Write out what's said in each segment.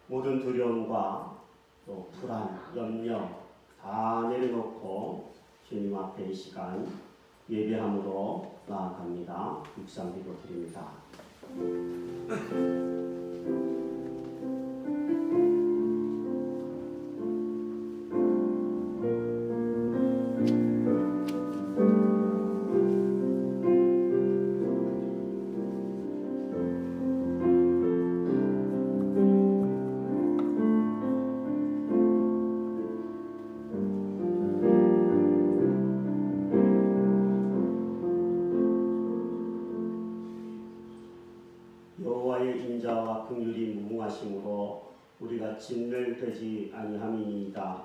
모든 두려움과 또 불안, 염려 다 내려놓고 주님 앞에 이 시간 예배함으로 나아갑니다. 묵상기도 드립니다. 여호와의 인자와 긍휼이 무궁하심으로 우리가 진멸되지 아니함이니이다.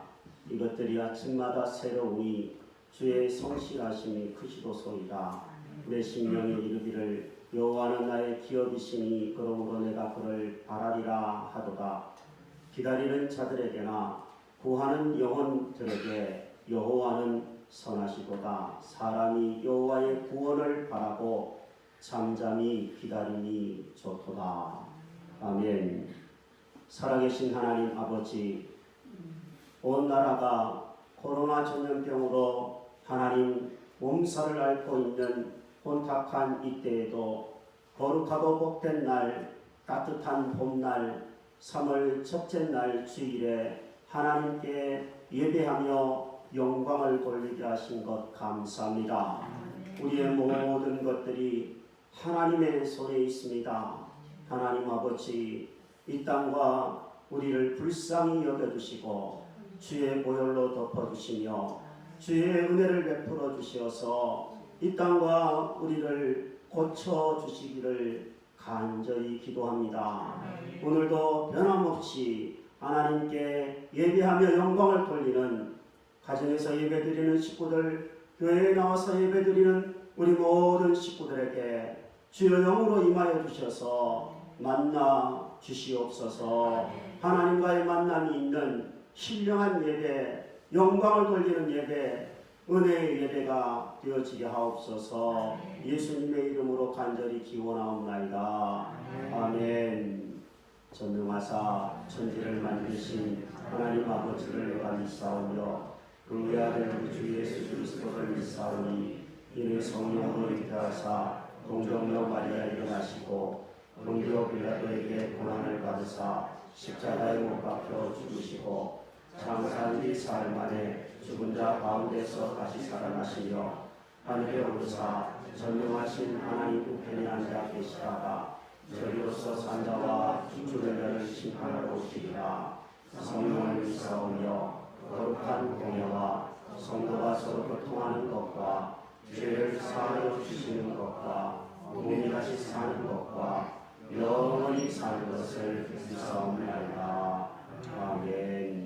이것들이 아침마다 새로우니 주의 성실하심이 크시도소이다. 내 심령이 이르기를 여호와는 나의 기업이시니 그러므로 내가 그를 바라리라 하도다. 기다리는 자들에게나 구하는 영혼들에게 여호와는 선하시도다. 사람이 여호와의 구원을 바라고 잠잠히 기다리니 좋도다. 아멘. 살아계신 하나님 아버지, 온 나라가 코로나 전염병으로 하나님 몸살을 앓고 있는 혼탁한 이때에도 거룩하고 복된 날, 따뜻한 봄날, 3월 첫째 날 주일에 하나님께 예배하며 영광을 돌리게 하신 것 감사합니다. 우리의 모든 것들이 하나님의 손에 있습니다. 하나님 아버지, 이 땅과 우리를 불쌍히 여겨주시고 주의 보혈로 덮어주시며 주의 은혜를 베풀어 주시어서 이 땅과 우리를 고쳐주시기를 간절히 기도합니다. 오늘도 변함없이 하나님께 예배하며 영광을 돌리는 가정에서 예배드리는 식구들, 교회에 나와서 예배드리는 우리 모든 식구들에게 주여 영으로 임하여 주셔서 만나 주시옵소서. 하나님과의 만남이 있는 신령한 예배, 영광을 돌리는 예배, 은혜의 예배가 되어지게 하옵소서. 예수님의 이름으로 간절히 기원하옵나이다. 아멘. 전능하사 천지를 만드신 하나님 아버지를 내가 믿사오며 그 외아들 우리 주 예수 그리스도를 믿사오니 이는 성령으로 잉태하사 동정녀 마리아에게 나시고 본디오 빌라도에게 고난을 받으사 십자가에 못 박혀 죽으시고 장사한 지 사흘 만에 죽은 자 가운데서 다시 살아나시며 하늘에 오르사 전능하신 하나님 우편에 앉아 계시다가 저리로서 산자와 죽은 심판하러 오시리라. 성령을 믿사오며 거룩한 공예와 성도가 서로 교통하는 것과 죄를 사하여 주시는 것과 동일하시 사는 것과 영원히 사는 것을 믿사옵나이다. 아멘.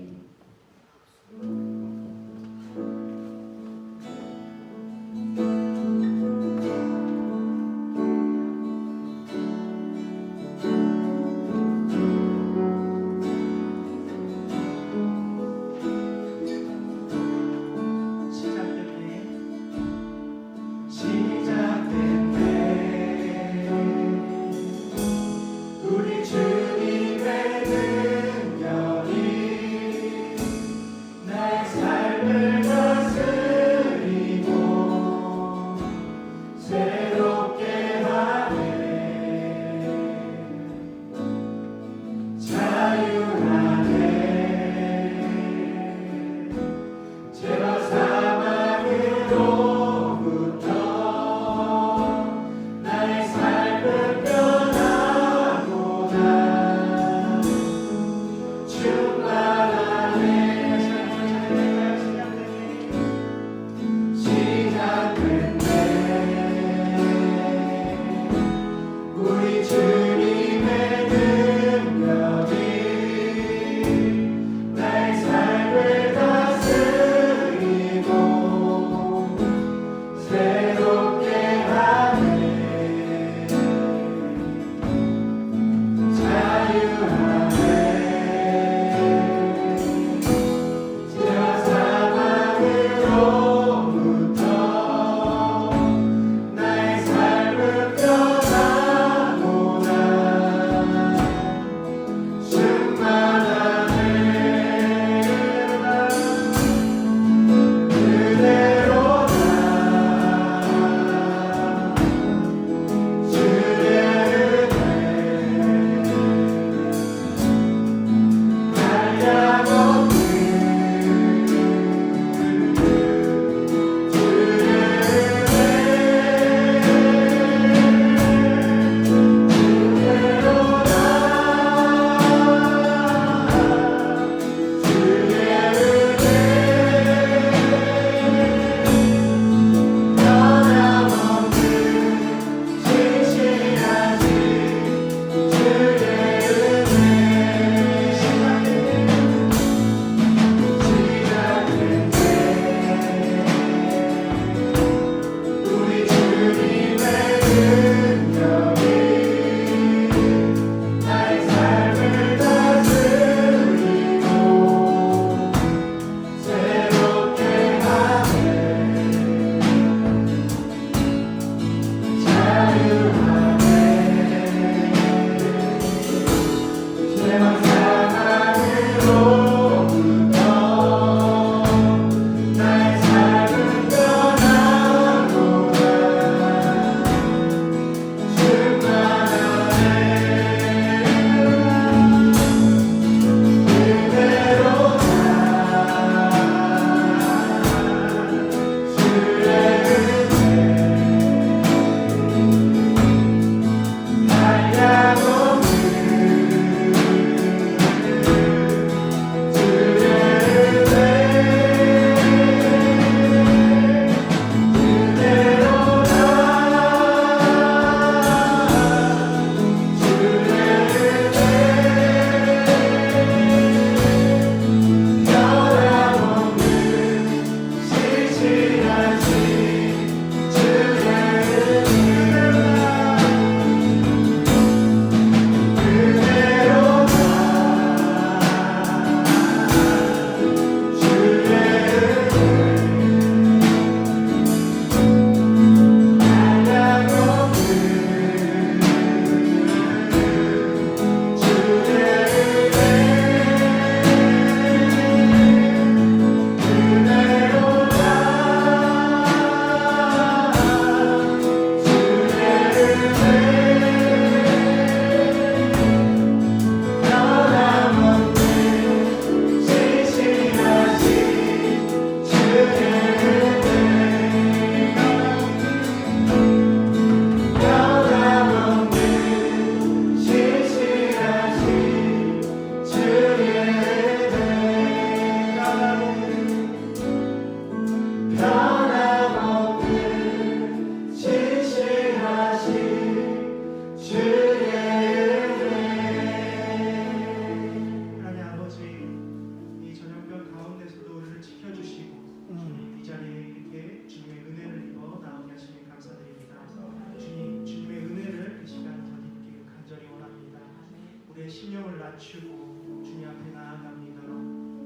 우리의 심령을 낮추고 주님 앞에 나아갑니다.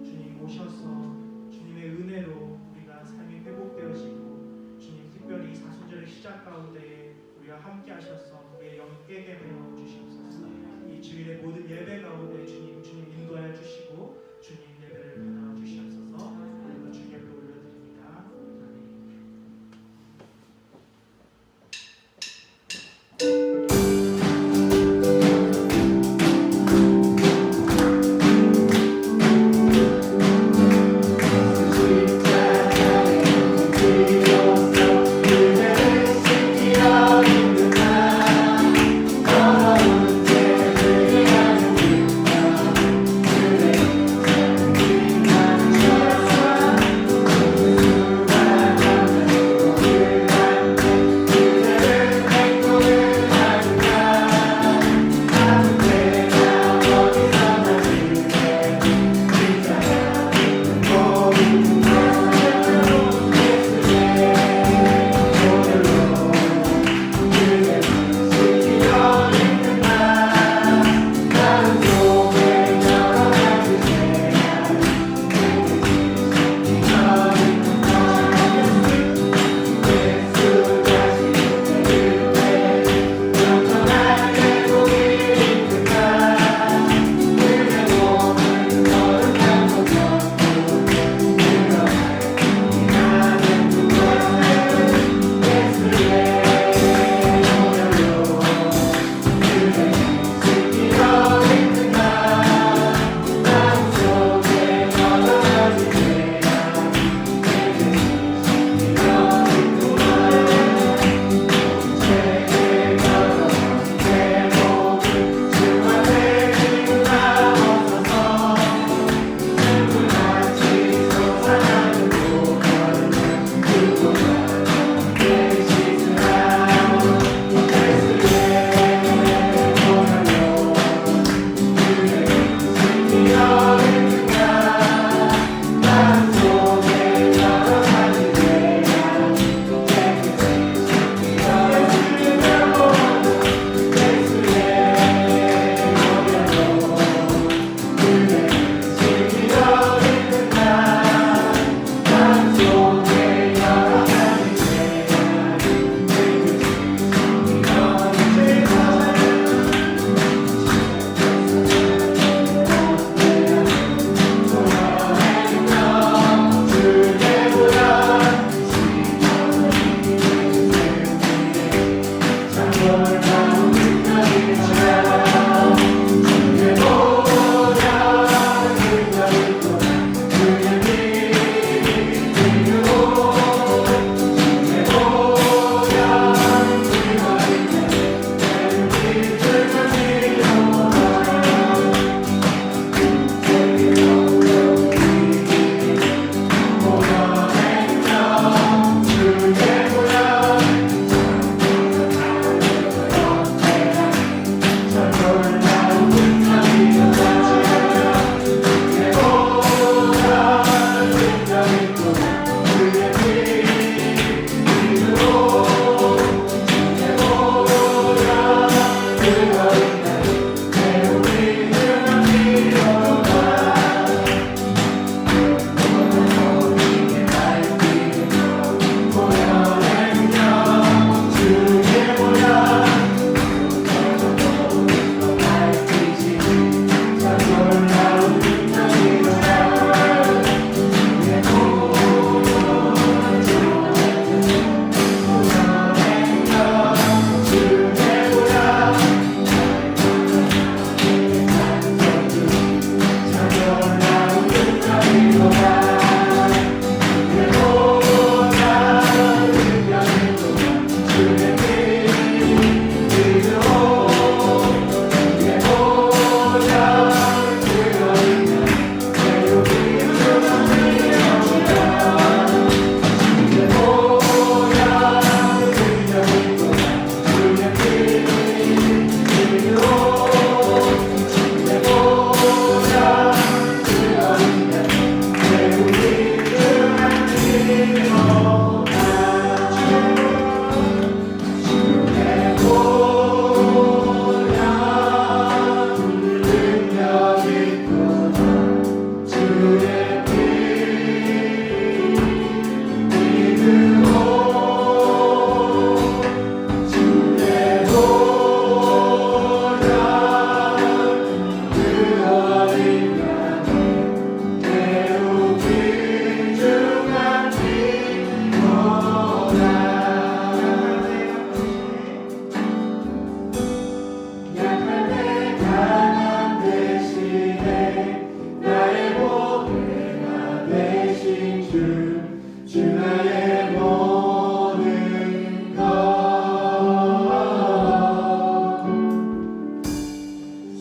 주님 오셔서 주님의 은혜로 우리가 삶이 회복되어지고 주님 특별히 사순절의 시작 가운데에 우리와 함께 하셔서 우리의 영이 깨게 하여 주시옵소서. 이 주일의 모든 예배 가운데 주님 인도하여 주시고 주님 예배를 받아 주시옵소서. 오늘도 주님 앞에 올려드립니다. 아멘.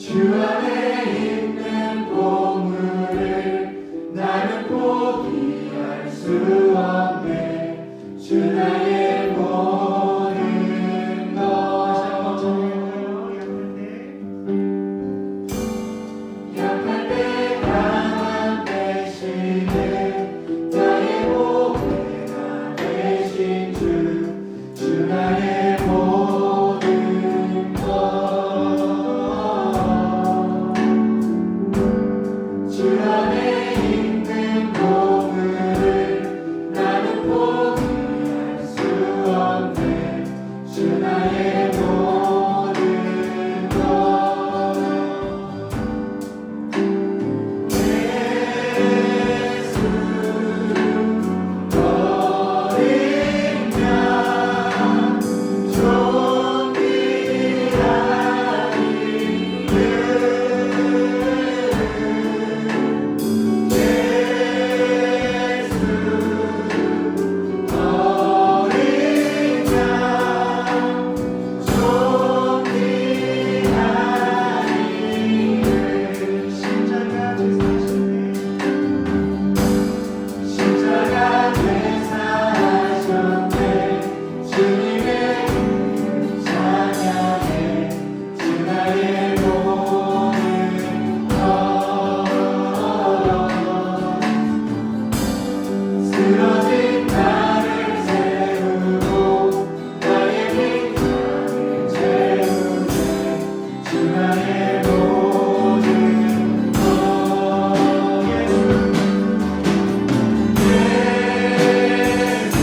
주 안에 있는 보물을 나는 포기할 수 없네. 주 나의 모든 것. 약할 때 강한 대신에 나의 보배가 되신 주 나의 모든 것. 주 안에 있는 보물을 나는 포기할 수 없네. 주 나의 모든 것. 예수 어린 양 존귀하니 십자가 제사하셨네. 주님의 이름 찬양해. 주 나의 모든 것. 쓰러진 나를 세우고 나의 빈장을 채우네. 주 나의 모든 것. 예수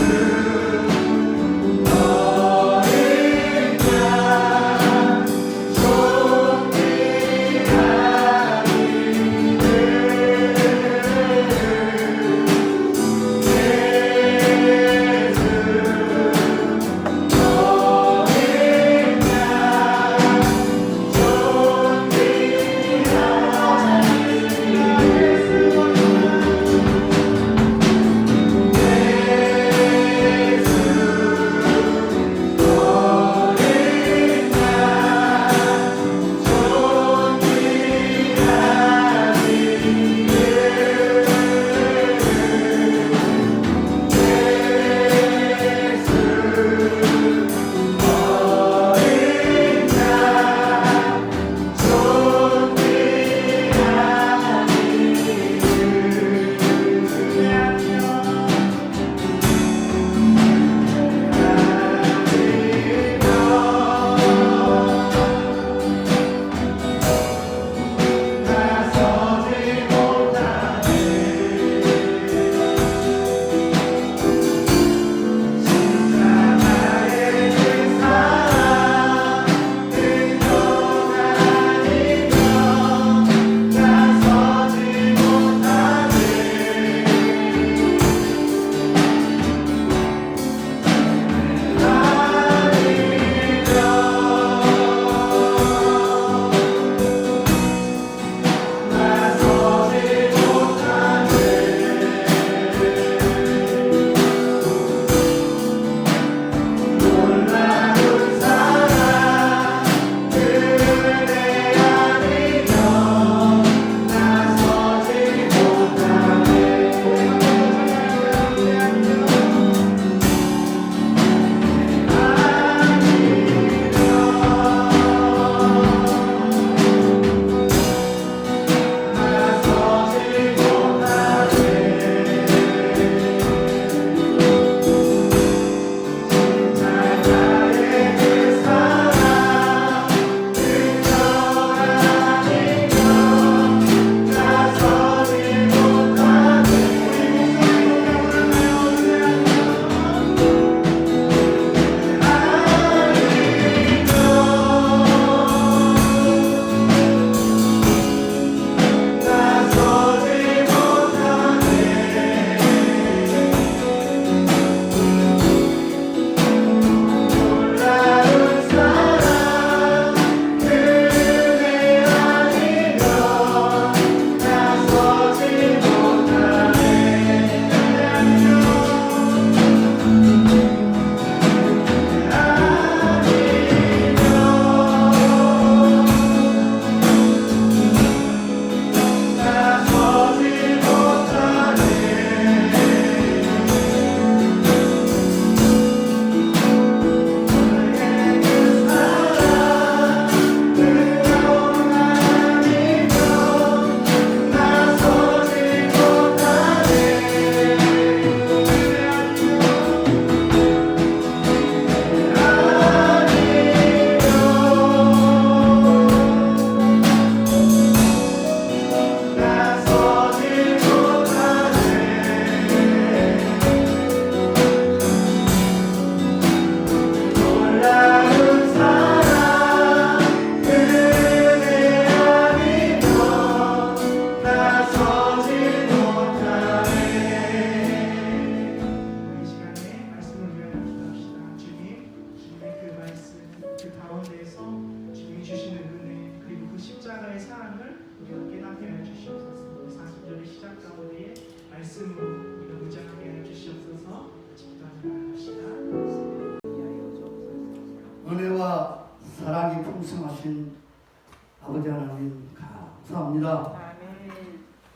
아버지 하나님 감사합니다.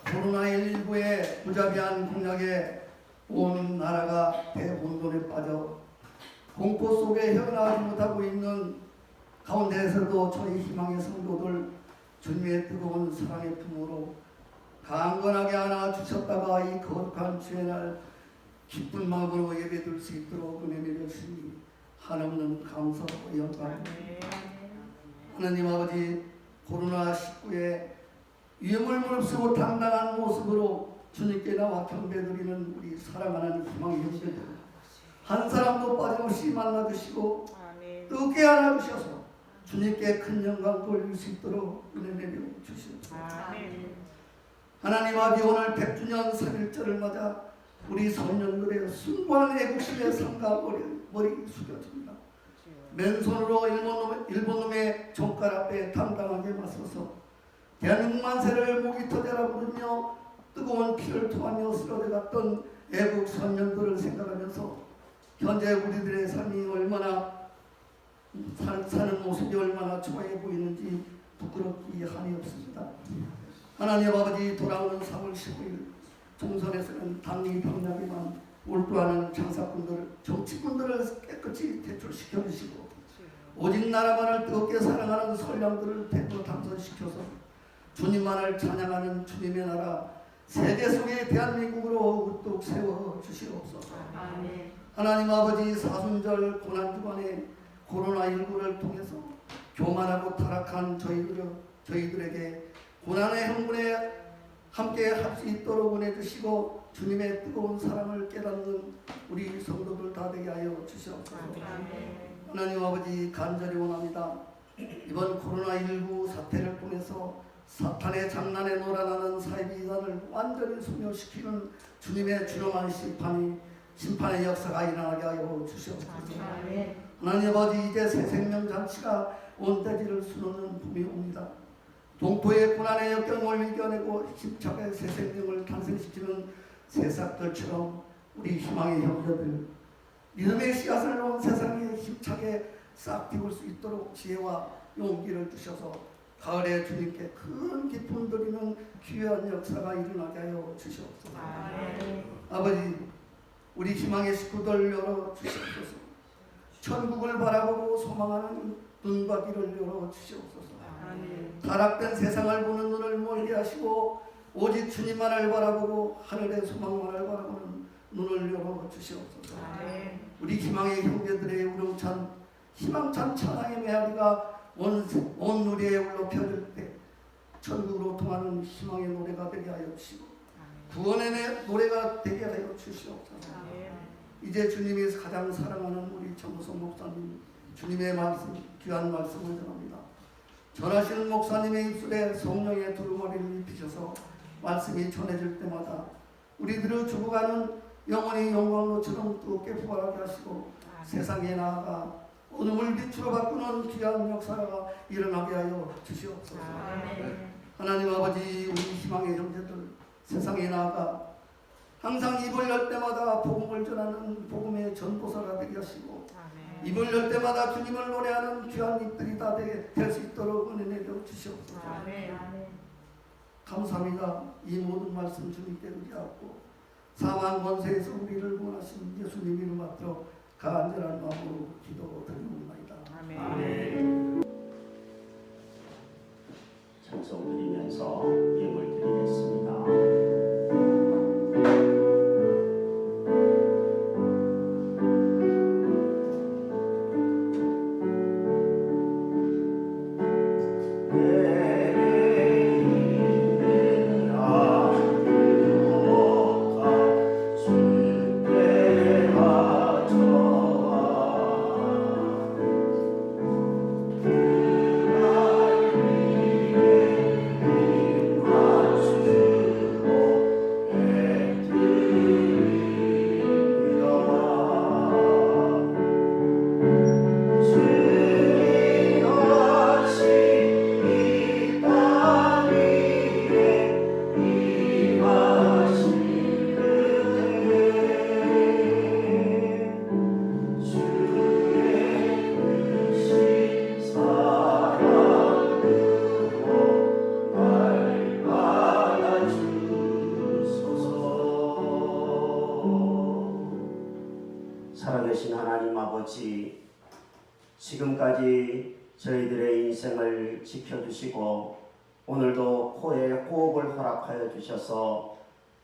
코로나19의 무자비한 공약에 온 나라가 대혼돈에 빠져 공포 속에 헤어나가지 못하고 있는 가운데에서도 저희 희망의 성도들 주님의 뜨거운 사랑의 품으로 강건하게 안아 주셨다가 이 거룩한 주의 날 기쁜 마음으로 예배드릴 수 있도록 은혜 내려주시니 한없는 감사와 영광. 하나님 아버지, 코로나19의 위험을 무릅쓰고 당당한 모습으로 주님께 나와 경배드리는 우리 사랑하는 희망의 형제들 한 사람도 빠짐없이 만나주시고 뜨겁게 안아주셔서 주님께 큰 영광 돌릴 수 있도록 은혜 내려 주시옵소서. 하나님 아버지, 오늘 100주년 3.1절을 맞아 우리 성년들의 숭고한 애국심의 삶과 머리 숙여집니다. 맨손으로 일본놈의 정갈 앞에 당당하게 맞서서 대한민국 만세를 목이 터져라 부르며 뜨거운 피를 토하며 쓰러져갔던 애국 선녀들을 생각하면서 현재 우리들의 삶이 얼마나 사는 모습이 얼마나 좋아해 보이는지 부끄럽기 한이 없습니다. 하나님 아버지, 돌아오는 3월 15일 총선에서는 당리 병력에만 몰두하는 장사꾼들, 정치꾼들을 깨끗이 퇴출시켜 주시고 오직 나라만을 뜨겁게 사랑하는 선량들을 대거 당선시켜서 주님만을 찬양하는 주님의 나라 세계 속의 대한민국으로 우뚝 세워 주시옵소서. 하나님 아버지, 사순절 고난주간에 코로나19를 통해서 교만하고 타락한 저희들에게 고난의 형분에 함께 할 수 있도록 은혜 주시고 주님의 뜨거운 사랑을 깨닫는 우리 성도들 다 되게 하여 주시옵소서. 하나님 아버지, 간절히 원합니다. 이번 코로나19 사태를 통해서 사탄의 장난에 놀아나는 사이비단을 완전히 소멸시키는 주님의 준엄한 심판의 역사가 일어나게 하여 주시옵소서. 하나님 아버지, 이제 새 생명 잔치가 온 대지를 수놓는 봄이 옵니다. 동포의 고난의 역경을 이겨내고 힘차게 새 생명을 탄생시키는 새싹들처럼 우리 희망의 형제들 믿음의 씨앗을 놓은 세상에 힘차게 싹 틔울 수 있도록 지혜와 용기를 주셔서 가을에 주님께 큰 기쁨 드리는 귀한 역사가 일어나게 하여 주시옵소서. 아버지, 우리 희망의 식구들 열어 주시옵소서. 천국을 바라보고 소망하는 눈과 귀를 열어 주시옵소서. 타락된 세상을 보는 눈을 멀게 하시고 오직 주님만을 바라보고 하늘의 소망만을 바라보는 눈을 열어 주시옵소서. 우리 희망의 형제들의 우렁찬 희망찬 찬양의 메아리가 온 누리에 울려 펴질 때 천국으로 통하는 희망의 노래가 되게 하여 주시고 구원의 노래가 되게 하여 주시옵소서. 이제 주님이 가장 사랑하는 우리 정우성 목사님 주님의 말씀, 귀한 말씀을 전합니다. 전하시는 목사님의 입술에 성령의 두루마리를 입히셔서 말씀이 전해질 때마다 우리들을 죽어가는 영원히 영광로처럼 뜨겁게 부활하게 하시고 세상에 나아가 어둠을 빛으로 바꾸는 귀한 역사가 일어나게 하여 주시옵소서. 하나님 아버지, 우리 희망의 형제들 세상에 나아가 항상 입을 열 때마다 복음을 전하는 복음의 전도사가 되게 하시고 입을 열 때마다 주님을 노래하는 귀한 입들이 다 될 수 있도록 은혜 내려 주시옵소서. 감사합니다. 이 모든 말씀 주님께 의지하고 사망 권세에서 우리를 구원하신 예수님 이름 받들어 간절한 마음으로 기도드리옵나이다. 아멘. 찬송 드리면서 예물 드리겠습니다. 주님 오늘도 코에 호흡을 허락하여 주셔서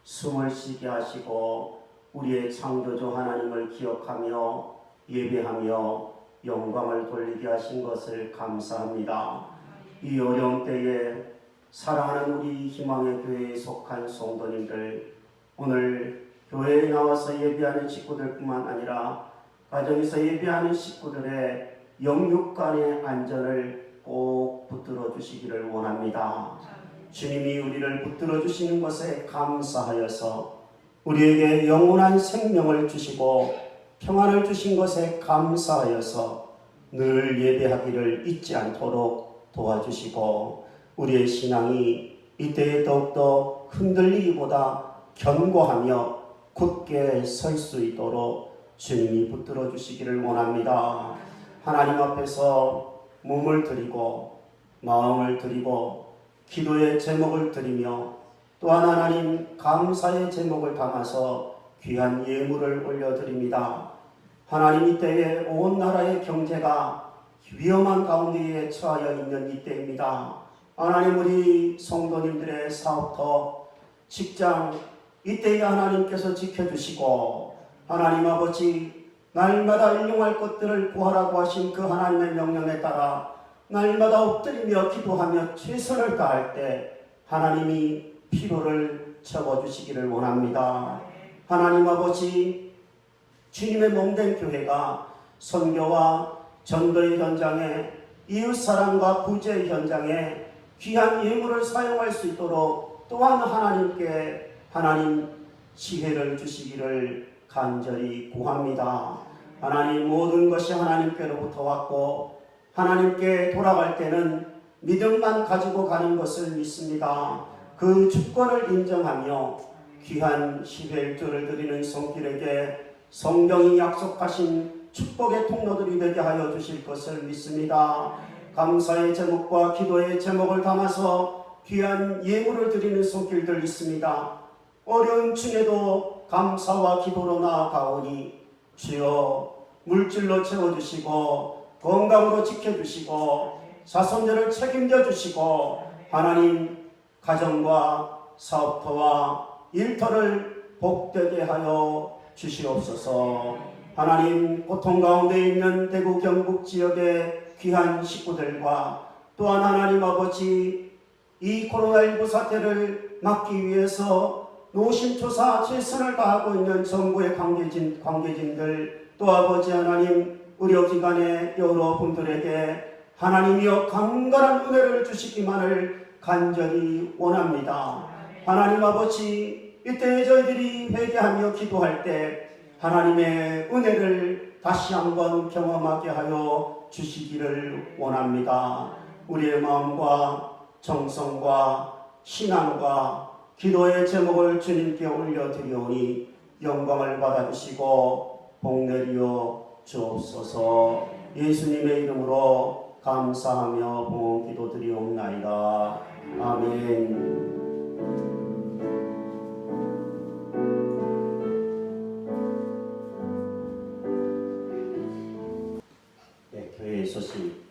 숨을 쉬게 하시고 우리의 창조주 하나님을 기억하며 예배하며 영광을 돌리게 하신 것을 감사합니다. 이 어려운 때에 사랑하는 우리 희망의 교회에 속한 성도님들, 오늘 교회에 나와서 예배하는 식구들뿐만 아니라 가정에서 예배하는 식구들의 영육간의 안전을 꼭 붙들어 주시기를 원합니다. 주님이 우리를 붙들어 주시는 것에 감사하여서 우리에게 영원한 생명을 주시고 평안을 주신 것에 감사하여서 늘 예배하기를 잊지 않도록 도와주시고 우리의 신앙이 이때에 더욱더 흔들리기보다 견고하며 굳게 설 수 있도록 주님이 붙들어 주시기를 원합니다. 하나님 앞에서 몸을 드리고 마음을 드리고 기도의 제목을 드리며 또한 하나님 감사의 제목을 담아서 귀한 예물을 올려드립니다. 하나님 이때에 온 나라의 경제가 위험한 가운데에 처하여 있는 이때입니다. 하나님 우리 성도님들의 사업터, 직장 이때에 하나님께서 지켜주시고 하나님 아버지 날마다 일용할 것들을 구하라고 하신 그 하나님의 명령에 따라 날마다 엎드리며 기도하며 최선을 다할 때 하나님이 피로를 접어주시기를 원합니다. 하나님 아버지 주님의 몸된 교회가 선교와 전도의 현장에 이웃사랑과 구제의 현장에 귀한 예물을 사용할 수 있도록 또한 하나님께 하나님 지혜를 주시기를 간절히 구합니다. 하나님 모든 것이 하나님께로부터 왔고 하나님께 돌아갈 때는 믿음만 가지고 가는 것을 믿습니다. 그 주권을 인정하며 귀한 11조를 드리는 손길에게 성경이 약속하신 축복의 통로들이 되게 하여 주실 것을 믿습니다. 감사의 제목과 기도의 제목을 담아서 귀한 예물을 드리는 손길들 있습니다. 어려운 중에도 감사와 기도로 나아가오니 주여 물질로 채워주시고 건강으로 지켜주시고 자손들을 책임져 주시고 하나님 가정과 사업터와 일터를 복되게 하여 주시옵소서. 하나님 고통 가운데 있는 대구 경북 지역의 귀한 식구들과 또한 하나님 아버지 이 코로나19 사태를 막기 위해서 노심초사 최선을 다하고 있는 정부의 관계진들 또 아버지 하나님 의료기관의 여러 분들에게 하나님이여 강건한 은혜를 주시기만을 간절히 원합니다. 하나님 아버지 이때 저희들이 회개하며 기도할 때 하나님의 은혜를 다시 한번 경험하게 하여 주시기를 원합니다. 우리의 마음과 정성과 신앙과 기도의 제목을 주님께 올려드리오니 영광을 받아주시고 복내리어 주옵소서. 예수님의 이름으로 감사하며 봉헌 기도드리옵나이다. 아멘. 네, 교회 소식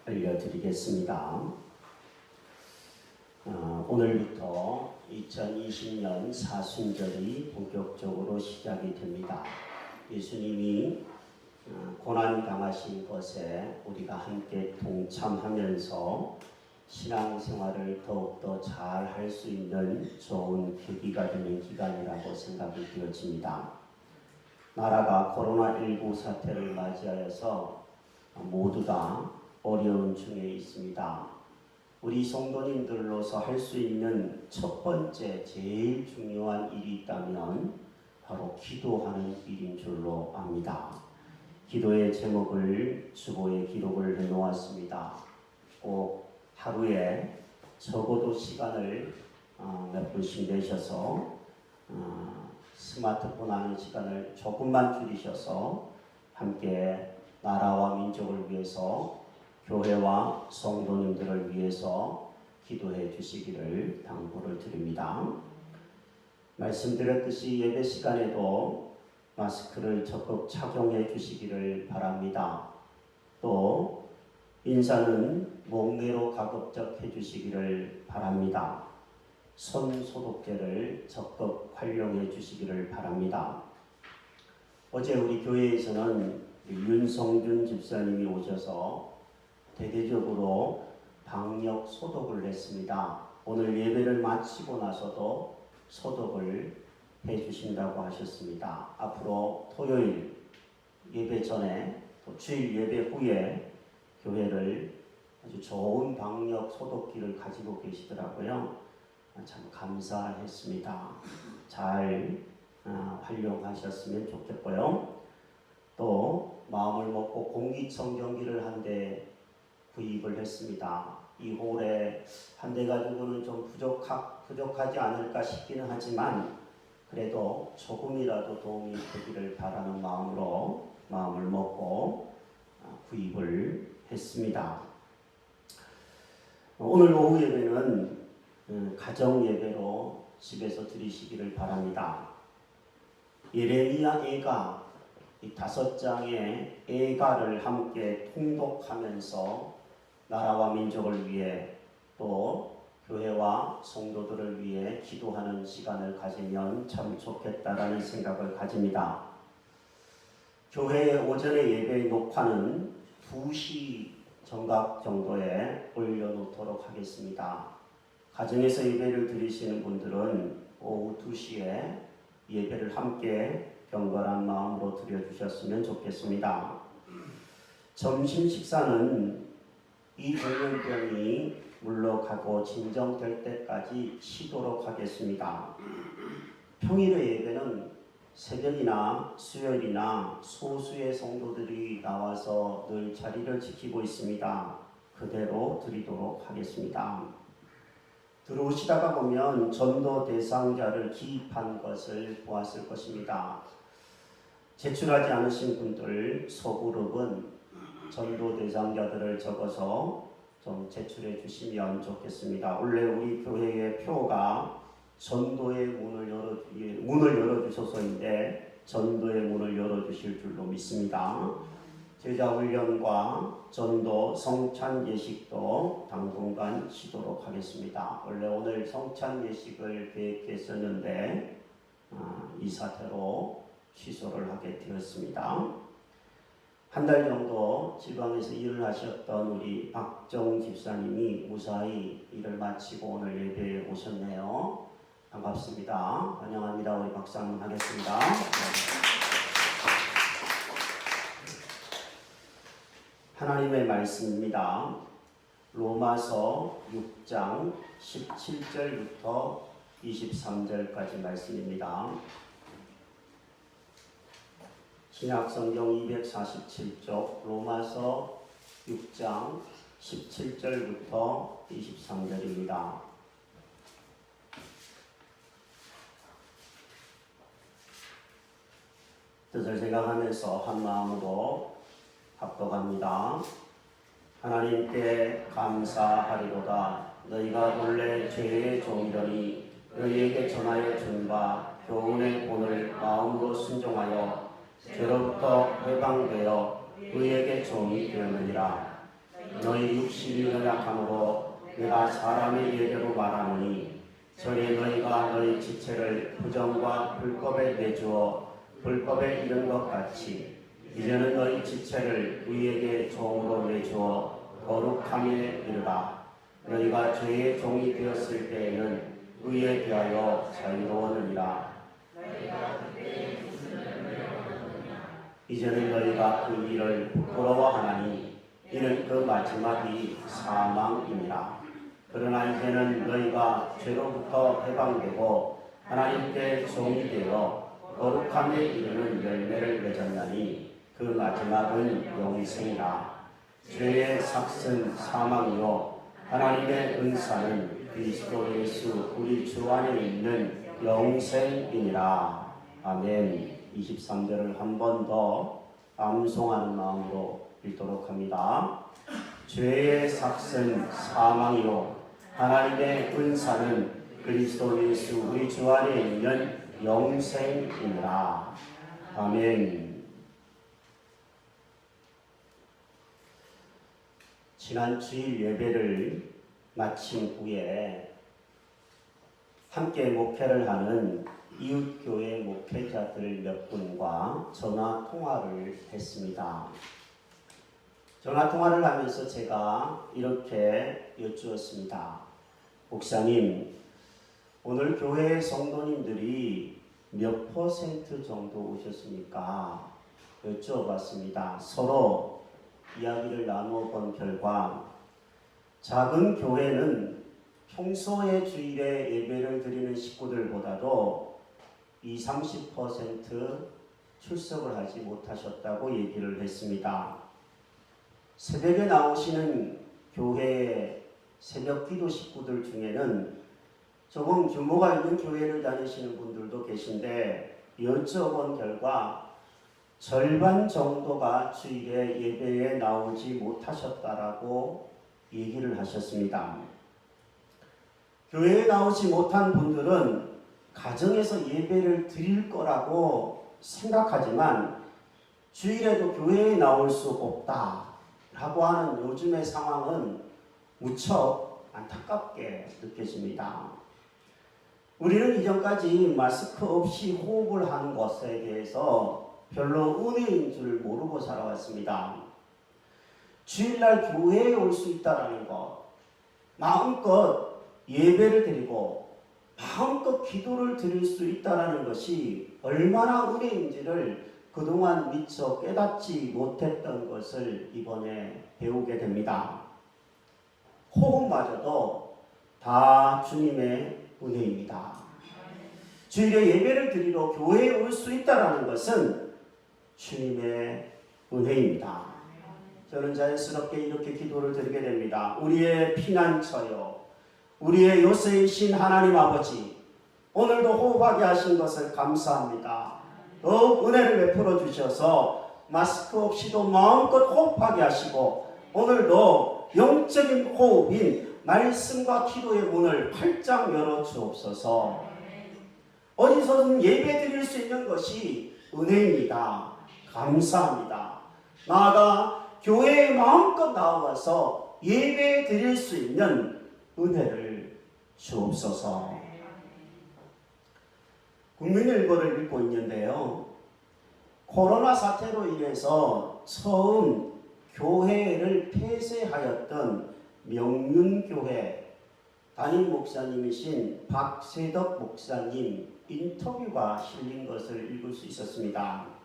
알려드리겠습니다. 오늘부터 2020년 사순절이 본격적으로 시작이 됩니다. 예수님이 고난 당하신 것에 우리가 함께 동참하면서 신앙생활을 더욱더 잘 할 수 있는 좋은 계기가 되는 기간이라고 생각이 되어집니다. 나라가 코로나19 사태를 맞이하여서 모두 다 어려운 중에 있습니다. 우리 성도님들로서 할 수 있는 첫 번째 제일 중요한 일이 있다면 바로 기도하는 일인 줄로 압니다. 기도의 제목을 주보에 기록을 해놓았습니다. 꼭 하루에 적어도 시간을 몇 분씩 내셔서 스마트폰 하는 시간을 조금만 줄이셔서 함께 나라와 민족을 위해서 교회와 성도님들을 위해서 기도해 주시기를 당부를 드립니다. 말씀드렸듯이 예배 시간에도 마스크를 적극 착용해 주시기를 바랍니다. 또 인사는 목례로 가급적 해주시기를 바랍니다. 손 소독제를 적극 활용해 주시기를 바랍니다. 어제 우리 교회에서는 윤성준 집사님이 오셔서 대대적으로 방역 소독을 했습니다. 오늘 예배를 마치고 나서도 소독을 해주신다고 하셨습니다. 앞으로 토요일 예배 전에 또 주일 예배 후에 교회를 아주 좋은 방역 소독기를 가지고 계시더라고요. 참 감사했습니다. 잘 활용하셨으면 좋겠고요. 또 마음을 먹고 공기청정기를 한 대 구입을 했습니다. 이 홀에 한 대 가지고는 좀 부족하지 않을까 싶기는 하지만 그래도 조금이라도 도움이 되기를 바라는 마음으로 마음을 먹고 구입을 했습니다. 오늘 오후 예배는 가정 예배로 집에서 드리시기를 바랍니다. 예레미야 애가 이 5장의 애가를 함께 통독하면서 나라와 민족을 위해 또 교회와 성도들을 위해 기도하는 시간을 가지면 참 좋겠다라는 생각을 가집니다. 교회 오전의 예배 녹화는 2시 정각 정도에 올려놓도록 하겠습니다. 가정에서 예배를 드리시는 분들은 오후 2시에 예배를 함께 경건한 마음으로 드려주셨으면 좋겠습니다. 점심 식사는 이 전염병이 물러가고 진정될 때까지 쉬도록 하겠습니다. 평일의 예배는 새벽이나 수요일이나 소수의 성도들이 나와서 늘 자리를 지키고 있습니다. 그대로 드리도록 하겠습니다. 들어오시다가 보면 전도 대상자를 기입한 것을 보았을 것입니다. 제출하지 않으신 분들 소그룹은 전도 대상자들을 적어서 좀 제출해 주시면 좋겠습니다. 원래 우리 교회의 표가 전도의 문을 열어주소서인데 전도의 문을 열어주실 줄로 믿습니다. 제자훈련과 전도 성찬 예식도 당분간 쉬도록 하겠습니다. 원래 오늘 성찬 예식을 계획했었는데 이 사태로 취소를 하게 되었습니다. 한 달 정도 지방에서 일을 하셨던 우리 박정 집사님이 무사히 일을 마치고 오늘 예배에 오셨네요. 반갑습니다. 환영합니다. 우리 박수 한번 하겠습니다. 하나님의 말씀입니다. 로마서 6장 17절부터 23절까지 말씀입니다. 신약성경 247쪽 로마서 6장 17절부터 23절입니다. 뜻을 생각하면서 한 마음으로 합독합니다. 하나님께 감사하리로다. 너희가 본래 죄의 종이더니 너희에게 전하여 준 바 교훈의 본을 마음으로 순종하여 죄로부터 해방되어 의에게 종이 되었느니라. 너희 육신이 연약함으로 내가 사람의 예대로 말하노니 전에 너희가 너희 지체를 부정과 불법에 내주어 불법에 이른 것 같이 이제는 너희 지체를 의에게 종으로 내주어 거룩함에 이르라. 너희가 죄의 종이 되었을 때에는 의에 대하여 자유로웠느니라. 이제는 너희가 그 일을 부끄러워하나니 이는 그 마지막이 사망이니라. 그러나 이제는 너희가 죄로부터 해방되고 하나님께 종이 되어 거룩함에 이르는 열매를 맺었나니 그 마지막은 영생이라. 죄의 삭은 사망이요 하나님의 은사는 그리스도 예수 우리 주 안에 있는 영생이니라. 아멘. 23절을 한 번 더 암송하는 마음으로 읽도록 합니다. 죄의 삭은 사망이요 하나님의 은사는 그리스도 예수 우리 주 안에 있는 영생이니라. 아멘. 지난 주일 예배를 마친 후에 함께 목회를 하는 이웃교회 목회자들 몇 분과 전화 통화를 했습니다. 전화 통화를 하면서 제가 이렇게 여쭈었습니다. 목사님, 오늘 교회 성도님들이 몇 % 정도 오셨습니까? 여쭈어봤습니다. 서로 이야기를 나누어 본 결과 작은 교회는 평소에 주일에 예배를 드리는 식구들보다도 20-30% 출석을 하지 못하셨다고 얘기를 했습니다. 새벽에 나오시는 교회 새벽 기도 식구들 중에는 조금 규모가 있는 교회를 다니시는 분들도 계신데 여쭤본 결과 절반 정도가 주일에 예배에 나오지 못하셨다라고 얘기를 하셨습니다. 교회에 나오지 못한 분들은 가정에서 예배를 드릴 거라고 생각하지만 주일에도 교회에 나올 수 없다라고 하는 요즘의 상황은 무척 안타깝게 느껴집니다. 우리는 이전까지 마스크 없이 호흡을 하는 것에 대해서 별로 은혜인 줄 모르고 살아왔습니다. 주일날 교회에 올 수 있다는 것, 마음껏 예배를 드리고 마음껏 기도를 드릴 수 있다는 것이 얼마나 은혜인지를 그동안 미처 깨닫지 못했던 것을 이번에 배우게 됩니다. 호흡마저도 다 주님의 은혜입니다. 주일에 예배를 드리러 교회에 올 수 있다는 것은 주님의 은혜입니다. 저는 자연스럽게 이렇게 기도를 드리게 됩니다. 우리의 피난처요, 우리의 요새이신 하나님 아버지, 오늘도 호흡하게 하신 것을 감사합니다. 더욱 은혜를 베풀어 주셔서 마스크 없이도 마음껏 호흡하게 하시고 오늘도 영적인 호흡인 말씀과 기도의 문을 활짝 열어 주옵소서. 어디서든 예배 드릴 수 있는 것이 은혜입니다. 감사합니다. 나아가 교회에 마음껏 나와서 예배 드릴 수 있는 은혜를 주옵소서. 국민일보를 읽고 있는데요. 코로나 사태로 인해서 처음 교회를 폐쇄하였던 명륜교회 담임 목사님이신 박세덕 목사님 인터뷰가 실린 것을 읽을 수 있었습니다.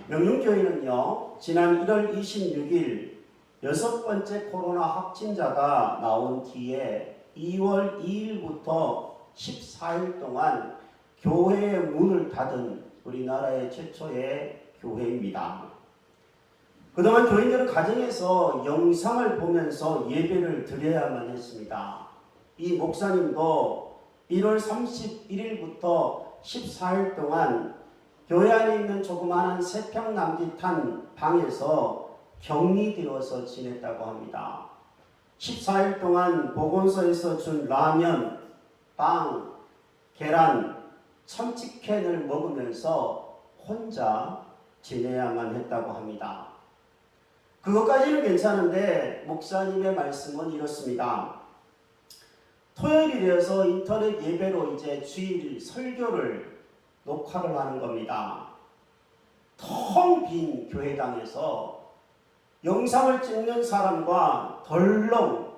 명륜교회는요, 지난 1월 26일 6번째 코로나 확진자가 나온 뒤에 2월 2일부터 14일 동안 교회의 문을 닫은 우리나라의 최초의 교회입니다. 그동안 교인들은 가정에서 영상을 보면서 예배를 드려야만 했습니다. 이 목사님도 1월 31일부터 14일 동안 교회 안에 있는 조그마한 3평 남짓한 방에서 격리되어서 지냈다고 합니다. 14일 동안 보건소에서 준 라면, 빵, 계란, 참치캔을 먹으면서 혼자 지내야만 했다고 합니다. 그것까지는 괜찮은데 목사님의 말씀은 이렇습니다. 토요일이 되어서 인터넷 예배로 이제 주일 설교를 녹화를 하는 겁니다. 텅 빈 교회당에서 영상을 찍는 사람과 덜렁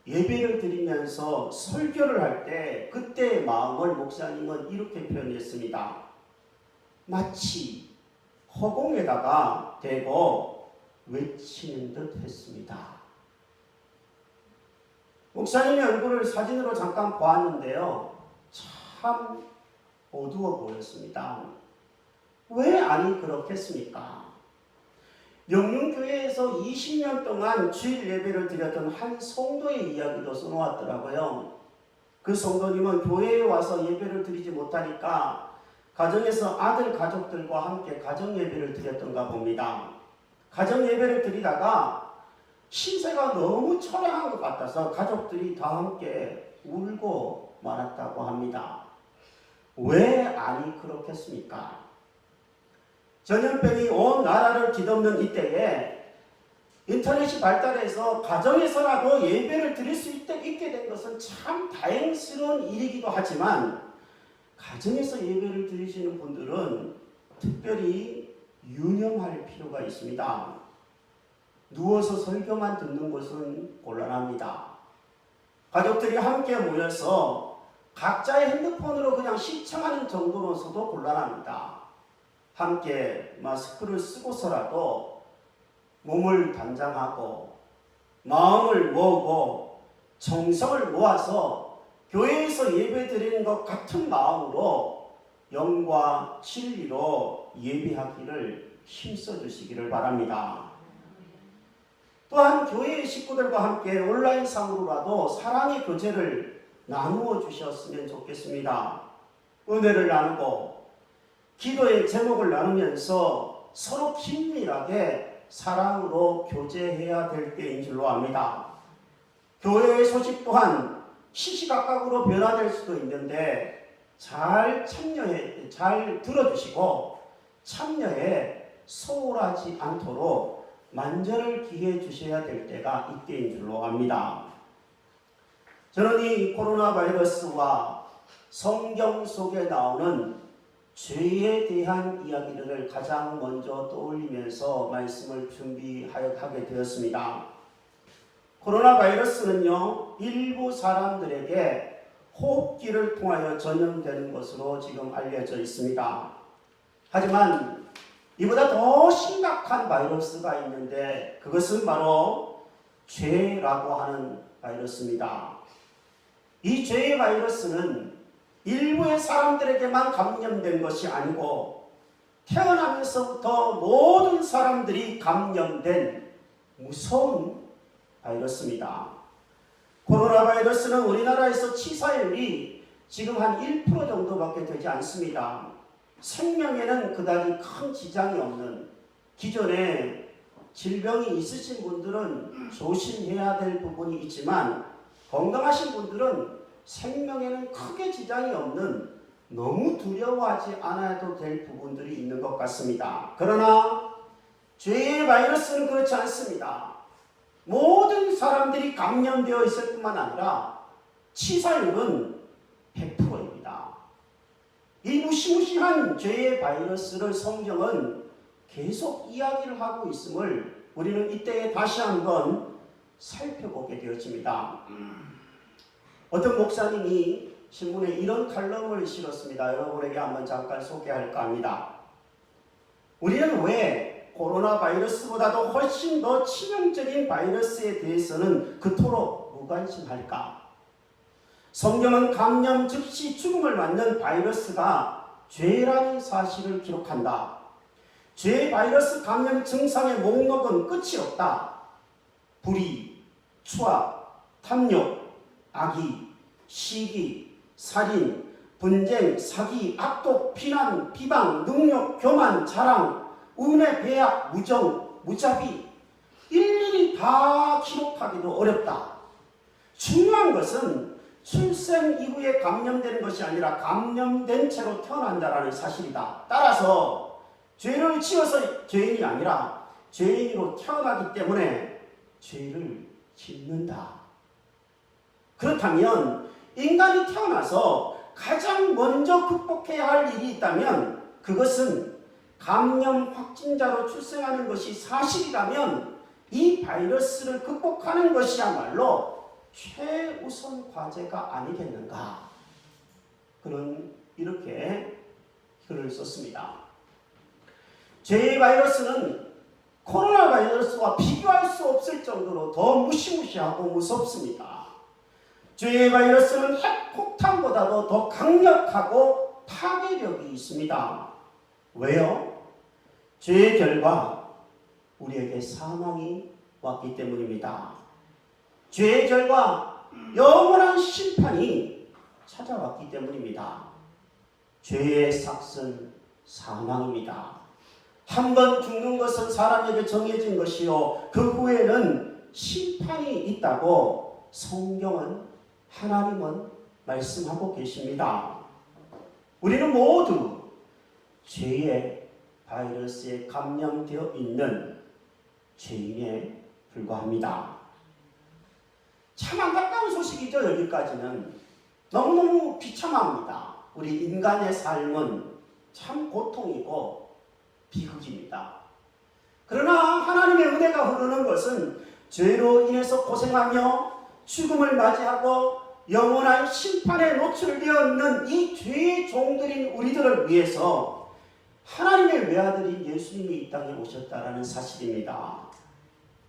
예배를 드리면서 설교를 할 때 그때의 마음을 목사님은 이렇게 표현했습니다. 마치 허공에다가 대고 외치는 듯 했습니다. 목사님의 얼굴을 사진으로 잠깐 보았는데요. 참 어두워 보였습니다. 왜 아니 그렇겠습니까? 명륜교회에서 20년 동안 주일 예배를 드렸던 한 성도의 이야기도 써놓았더라고요. 그 성도님은 교회에 와서 예배를 드리지 못하니까 가정에서 아들 가족들과 함께 가정 예배를 드렸던가 봅니다. 가정 예배를 드리다가 신세가 너무 처량한 것 같아서 가족들이 다 함께 울고 말았다고 합니다. 왜 아니 그렇겠습니까? 전염병이 온 나라를 뒤덮는 이때에 인터넷이 발달해서 가정에서라도 예배를 드릴 수 있게 된 것은 참 다행스러운 일이기도 하지만 가정에서 예배를 드리시는 분들은 특별히 유념할 필요가 있습니다. 누워서 설교만 듣는 것은 곤란합니다. 가족들이 함께 모여서 각자의 핸드폰으로 그냥 시청하는 정도로서도 곤란합니다. 함께 마스크를 쓰고서라도 몸을 단장하고 마음을 모으고 정성을 모아서 교회에서 예배드리는 것 같은 마음으로 영과 진리로 예배하기를 힘써 주시기를 바랍니다. 또한 교회의 식구들과 함께 온라인상으로라도 사랑의 교제를 나누어 주셨으면 좋겠습니다. 은혜를 나누고 기도의 제목을 나누면서 서로 긴밀하게 사랑으로 교제해야 될 때인 줄로 압니다. 교회의 소식 또한 시시각각으로 변화될 수도 있는데 잘 들어주시고 참여에 소홀하지 않도록 만전을 기해 주셔야 될 때가 이때인 줄로 압니다. 저는 이 코로나 바이러스와 성경 속에 나오는 죄에 대한 이야기들을 가장 먼저 떠올리면서 말씀을 준비하게 되었습니다. 코로나 바이러스는요, 일부 사람들에게 호흡기를 통하여 전염되는 것으로 지금 알려져 있습니다. 하지만 이보다 더 심각한 바이러스가 있는데 그것은 바로 죄라고 하는 바이러스입니다. 이 죄의 바이러스는 일부의 사람들에게만 감염된 것이 아니고 태어나면서부터 모든 사람들이 감염된 무서운 바이러스입니다. 코로나 바이러스는 우리나라에서 치사율이 지금 한 1% 정도밖에 되지 않습니다. 생명에는 그다지 큰 지장이 없는, 기존에 질병이 있으신 분들은 조심해야 될 부분이 있지만 건강하신 분들은 생명에는 크게 지장이 없는, 너무 두려워하지 않아도 될 부분들이 있는 것 같습니다. 그러나 죄의 바이러스는 그렇지 않습니다. 모든 사람들이 감염되어 있을 뿐만 아니라 치사율은 100%입니다. 이 무시무시한 죄의 바이러스를 성경은 계속 이야기를 하고 있음을 우리는 이때에 다시 한번 살펴보게 되어집니다. 어떤 목사님이 신문에 이런 칼럼을 실었습니다. 여러분에게 한번 잠깐 소개할까 합니다. 우리는 왜 코로나 바이러스보다도 훨씬 더 치명적인 바이러스에 대해서는 그토록 무관심할까? 성경은 감염 즉시 죽음을 맞는 바이러스가 죄라는 사실을 기록한다. 죄 바이러스 감염 증상의 목록은 끝이 없다. 불의, 추악, 탐욕, 악의, 시기, 살인, 분쟁, 사기, 악독, 비난, 비방, 능욕, 교만, 자랑, 운의 배약, 무정, 무자비, 일일이 다 기록하기도 어렵다. 중요한 것은 출생 이후에 감염되는 것이 아니라 감염된 채로 태어난다라는 사실이다. 따라서 죄를 지어서 죄인이 아니라 죄인으로 태어나기 때문에 죄를 짓는다. 그렇다면 인간이 태어나서 가장 먼저 극복해야 할 일이 있다면 그것은 감염 확진자로 출생하는 것이 사실이라면 이 바이러스를 극복하는 것이야말로 최우선 과제가 아니겠는가. 그는 이렇게 글을 썼습니다. 죄의 바이러스는 코로나 바이러스와 비교할 수 없을 정도로 더 무시무시하고 무섭습니다. 죄의 바이러스는 핵폭탄보다도 더 강력하고 파괴력이 있습니다. 왜요? 죄의 결과 우리에게 사망이 왔기 때문입니다. 죄의 결과 영원한 심판이 찾아왔기 때문입니다. 죄의 삭은 사망입니다. 한 번 죽는 것은 사람에게 정해진 것이요 그 후에는 심판이 있다고 성경은, 하나님은 말씀하고 계십니다. 우리는 모두 죄의 바이러스에 감염되어 있는 죄인의 불과합니다. 참 안타까운 소식이죠. 여기까지는 너무너무 비참합니다. 우리 인간의 삶은 참 고통이고 비극입니다. 그러나 하나님의 은혜가 흐르는 것은 죄로 인해서 고생하며 죽음을 맞이하고 영원한 심판에 노출되어 있는 이 죄의 종들인 우리들을 위해서 하나님의 외아들인 예수님이 이 땅에 오셨다라는 사실입니다.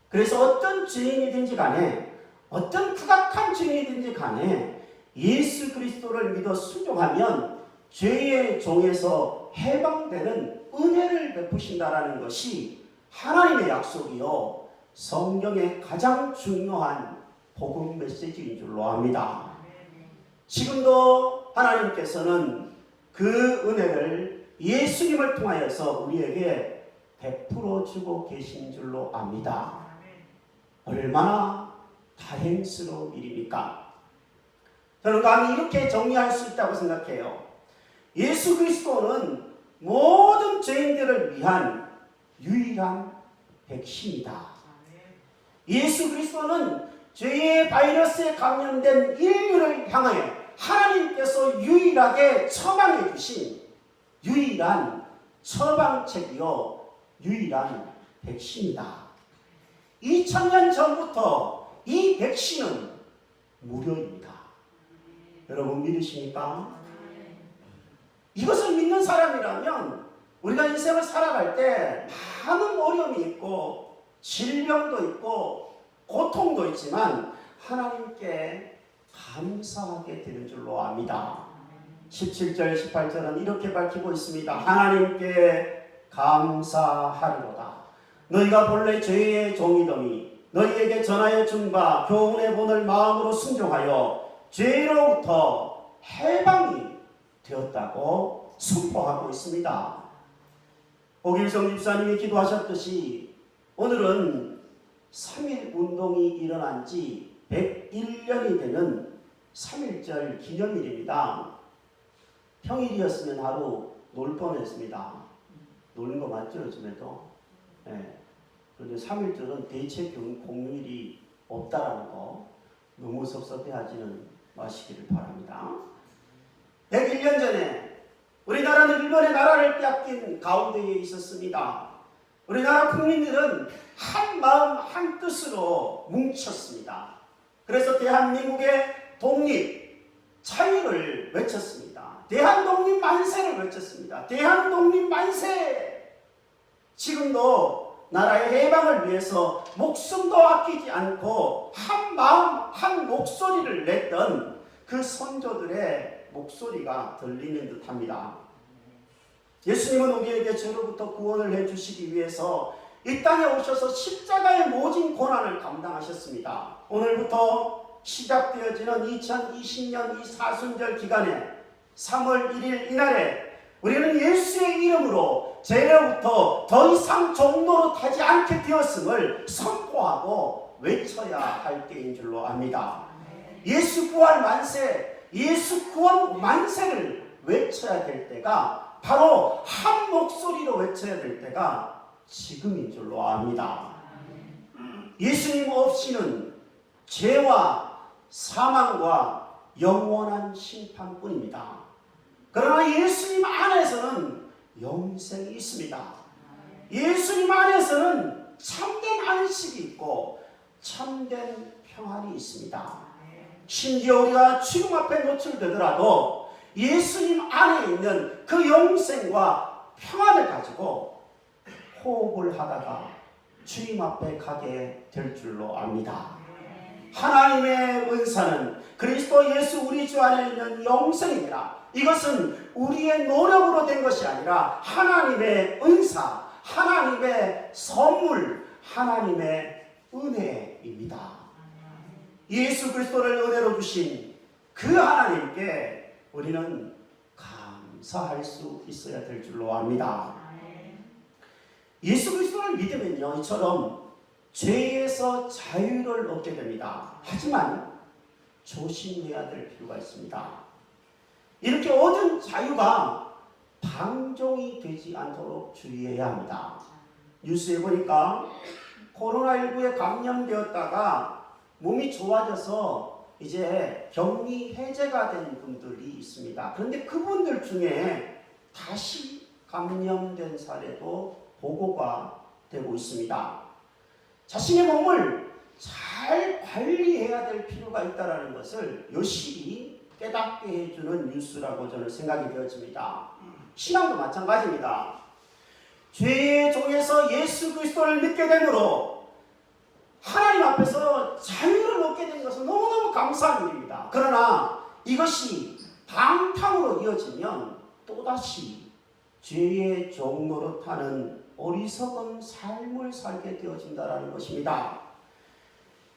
그래서 어떤 죄인이든지 간에 어떤 극악한 죄인이든지 간에 예수 그리스도를 믿어 순종하면 죄의 종에서 해방되는 은혜를 베푸신다라는 것이 하나님의 약속이요 성경의 가장 중요한 복음 메시지인 줄로 압니다. 지금도 하나님께서는 그 은혜를 예수님을 통하여서 우리에게 베풀어 주고 계신 줄로 압니다. 얼마나 다행스러운 일입니까? 저는 감히 이렇게 정리할 수 있다고 생각해요. 예수 그리스도는 모든 죄인들을 위한 유일한 백신이다. 예수 그리스도는 죄의 바이러스에 감염된 인류를 향하여 하나님께서 유일하게 처방해 주신 유일한 처방책이요 유일한 백신이다. 2000년 전부터 이 백신은 무료입니다. 여러분 믿으십니까? 이것을 믿는 사람이라면 우리가 인생을 살아갈 때 많은 어려움이 있고 질병도 있고 고통도 있지만 하나님께 감사하게 되는 줄로 압니다. 17절 18절은 이렇게 밝히고 있습니다. 하나님께 감사하리로다. 너희가 본래 죄의 종이더니 너희에게 전하여 준 바 교훈의 본을 마음으로 순종하여 죄로부터 해방이 되었다고 선포하고 있습니다. 오길성 집사님이 기도하셨듯이 오늘은 3.1 운동이 일어난 지 101년이 되는 3.1절 기념일입니다. 평일이었으면 하루 놀 뻔했습니다. 노는 거 맞죠? 요즘에도. 네. 그런데 3.1절은 대체 공휴일이 없다라는 거 너무 섭섭해하지는 마시기를 바랍니다. 101년 전에 우리나라는 일본의 나라를 빼앗긴 가운데에 있었습니다. 우리나라 국민들은 한 마음 한 뜻으로 뭉쳤습니다. 그래서 대한민국의 독립, 자유를 외쳤습니다. 대한독립 만세를 외쳤습니다. 대한독립 만세! 지금도 나라의 해방을 위해서 목숨도 아끼지 않고 한 마음 한 목소리를 냈던 그 선조들의 목소리가 들리는 듯합니다. 예수님은 우리에게 죄로부터 구원을 해주시기 위해서 이 땅에 오셔서 십자가의 모진 고난을 감당하셨습니다. 오늘부터 시작되어지는 2020년 이 사순절 기간에 3월 1일 이날에 우리는 예수의 이름으로 죄로부터 더 이상 종로로 타지 않게 되었음을 선포하고 외쳐야 할 때인 줄로 압니다. 예수 부활 만세, 예수 구원 만세를 외쳐야 될 때가 바로 한 목소리로 외쳐야 될 때가 지금인 줄로 압니다. 예수님 없이는 죄와 사망과 영원한 심판뿐입니다. 그러나 예수님 안에서는 영생이 있습니다. 예수님 안에서는 참된 안식이 있고 참된 평안이 있습니다. 심지어 우리가 죽음 앞에 노출되더라도 예수님 안에 있는 그 영생과 평안을 가지고 호흡을 하다가 주님 앞에 가게 될 줄로 압니다. 하나님의 은사는 그리스도 예수 우리 주 안에 있는 영생입니다. 이것은 우리의 노력으로 된 것이 아니라 하나님의 은사, 하나님의 선물, 하나님의 은혜입니다. 예수 그리스도를 은혜로 주신 그 하나님께 우리는 감사할 수 있어야 될 줄로 압니다. 예수 그리스도를 믿으면요, 이처럼 죄에서 자유를 얻게 됩니다. 하지만 조심해야 될 필요가 있습니다. 이렇게 얻은 자유가 방종이 되지 않도록 주의해야 합니다. 뉴스에 보니까 코로나19에 감염되었다가 몸이 좋아져서 이제 격리 해제가 된 분들이 있습니다. 그런데 그분들 중에 다시 감염된 사례도 보고가 되고 있습니다. 자신의 몸을 잘 관리해야 될 필요가 있다는 것을 여실히 깨닫게 해주는 뉴스라고 저는 생각이 되어집니다. 신앙도 마찬가지입니다. 죄의 종에서 예수 그리스도를 믿게 되므로 하나님 앞에서 자유를 얻게 된 것은 너무너무 감사한 일입니다. 그러나 이것이 방탕으로 이어지면 또다시 죄의 종 노릇하는 어리석은 삶을 살게 되어진다는 것입니다.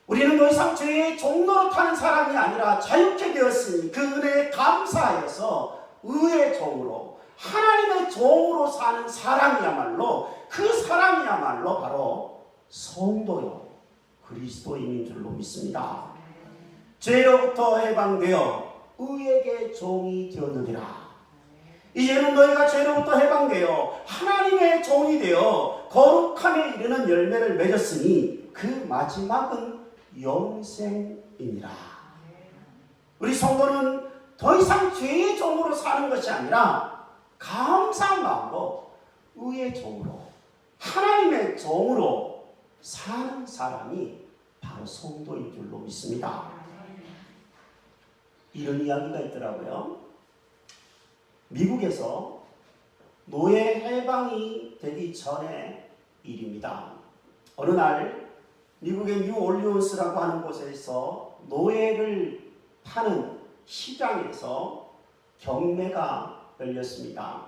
우리는 더 이상 죄의 종 노릇하는 사람이 아니라 자유케 되었으니 그 은혜에 감사하여서 의의 종으로 하나님의 종으로 사는 사람이야말로 그 사람이야말로 바로 성도요 그리스도인인 줄로 믿습니다. 죄로부터 해방되어 의에게 종이 되었느니라. 이제는 너희가 죄로부터 해방되어 하나님의 종이 되어 거룩함에 이르는 열매를 맺었으니 그 마지막은 영생이니라. 우리 성도는 더 이상 죄의 종으로 사는 것이 아니라 감사한 마음으로 의의 종으로 하나님의 종으로 사는 사람이 바로 성도인 줄로 믿습니다. 이런 이야기가 있더라고요. 미국에서 노예 해방이 되기 전의 일입니다. 어느 날 미국의 뉴올리언스라고 하는 곳에서 노예를 파는 시장에서 경매가 열렸습니다.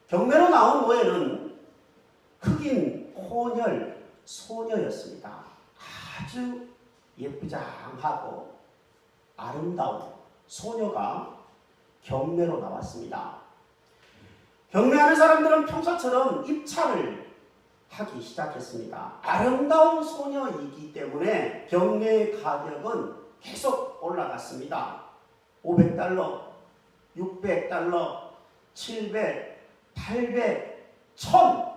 경매로 나온 노예는 흑인 혼혈 소녀였습니다. 아주 예쁘장하고 아름다운 소녀가 경매로 나왔습니다. 경매하는 사람들은 평소처럼 입찰을 하기 시작했습니다. 아름다운 소녀이기 때문에 경매의 가격은 계속 올라갔습니다. $500, $600, $700, $800, $1000.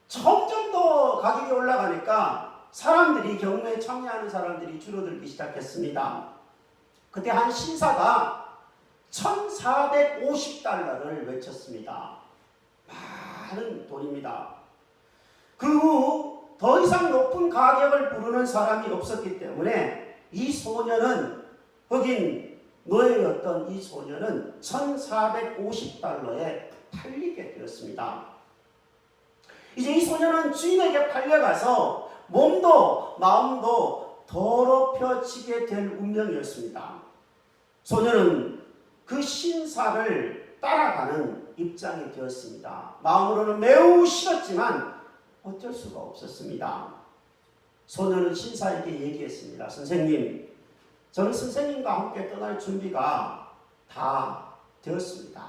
점점 더 가격이 올라가니까 사람들이 경매에 참여하는 사람들이 줄어들기 시작했습니다. 그때 한 신사가 $1450를 외쳤습니다. 많은 돈입니다. 그 후 더 이상 높은 가격을 부르는 사람이 없었기 때문에 이 소녀는 흑인 노예였던 이 소녀는 $1450에 팔리게 되었습니다. 이제 이 소녀는 주인에게 팔려가서 몸도 마음도 더럽혀지게 될 운명이었습니다. 소녀는 그 신사를 따라가는 입장이 되었습니다. 마음으로는 매우 싫었지만 어쩔 수가 없었습니다. 소녀는 신사에게 얘기했습니다. 선생님, 저는 선생님과 함께 떠날 준비가 다 되었습니다.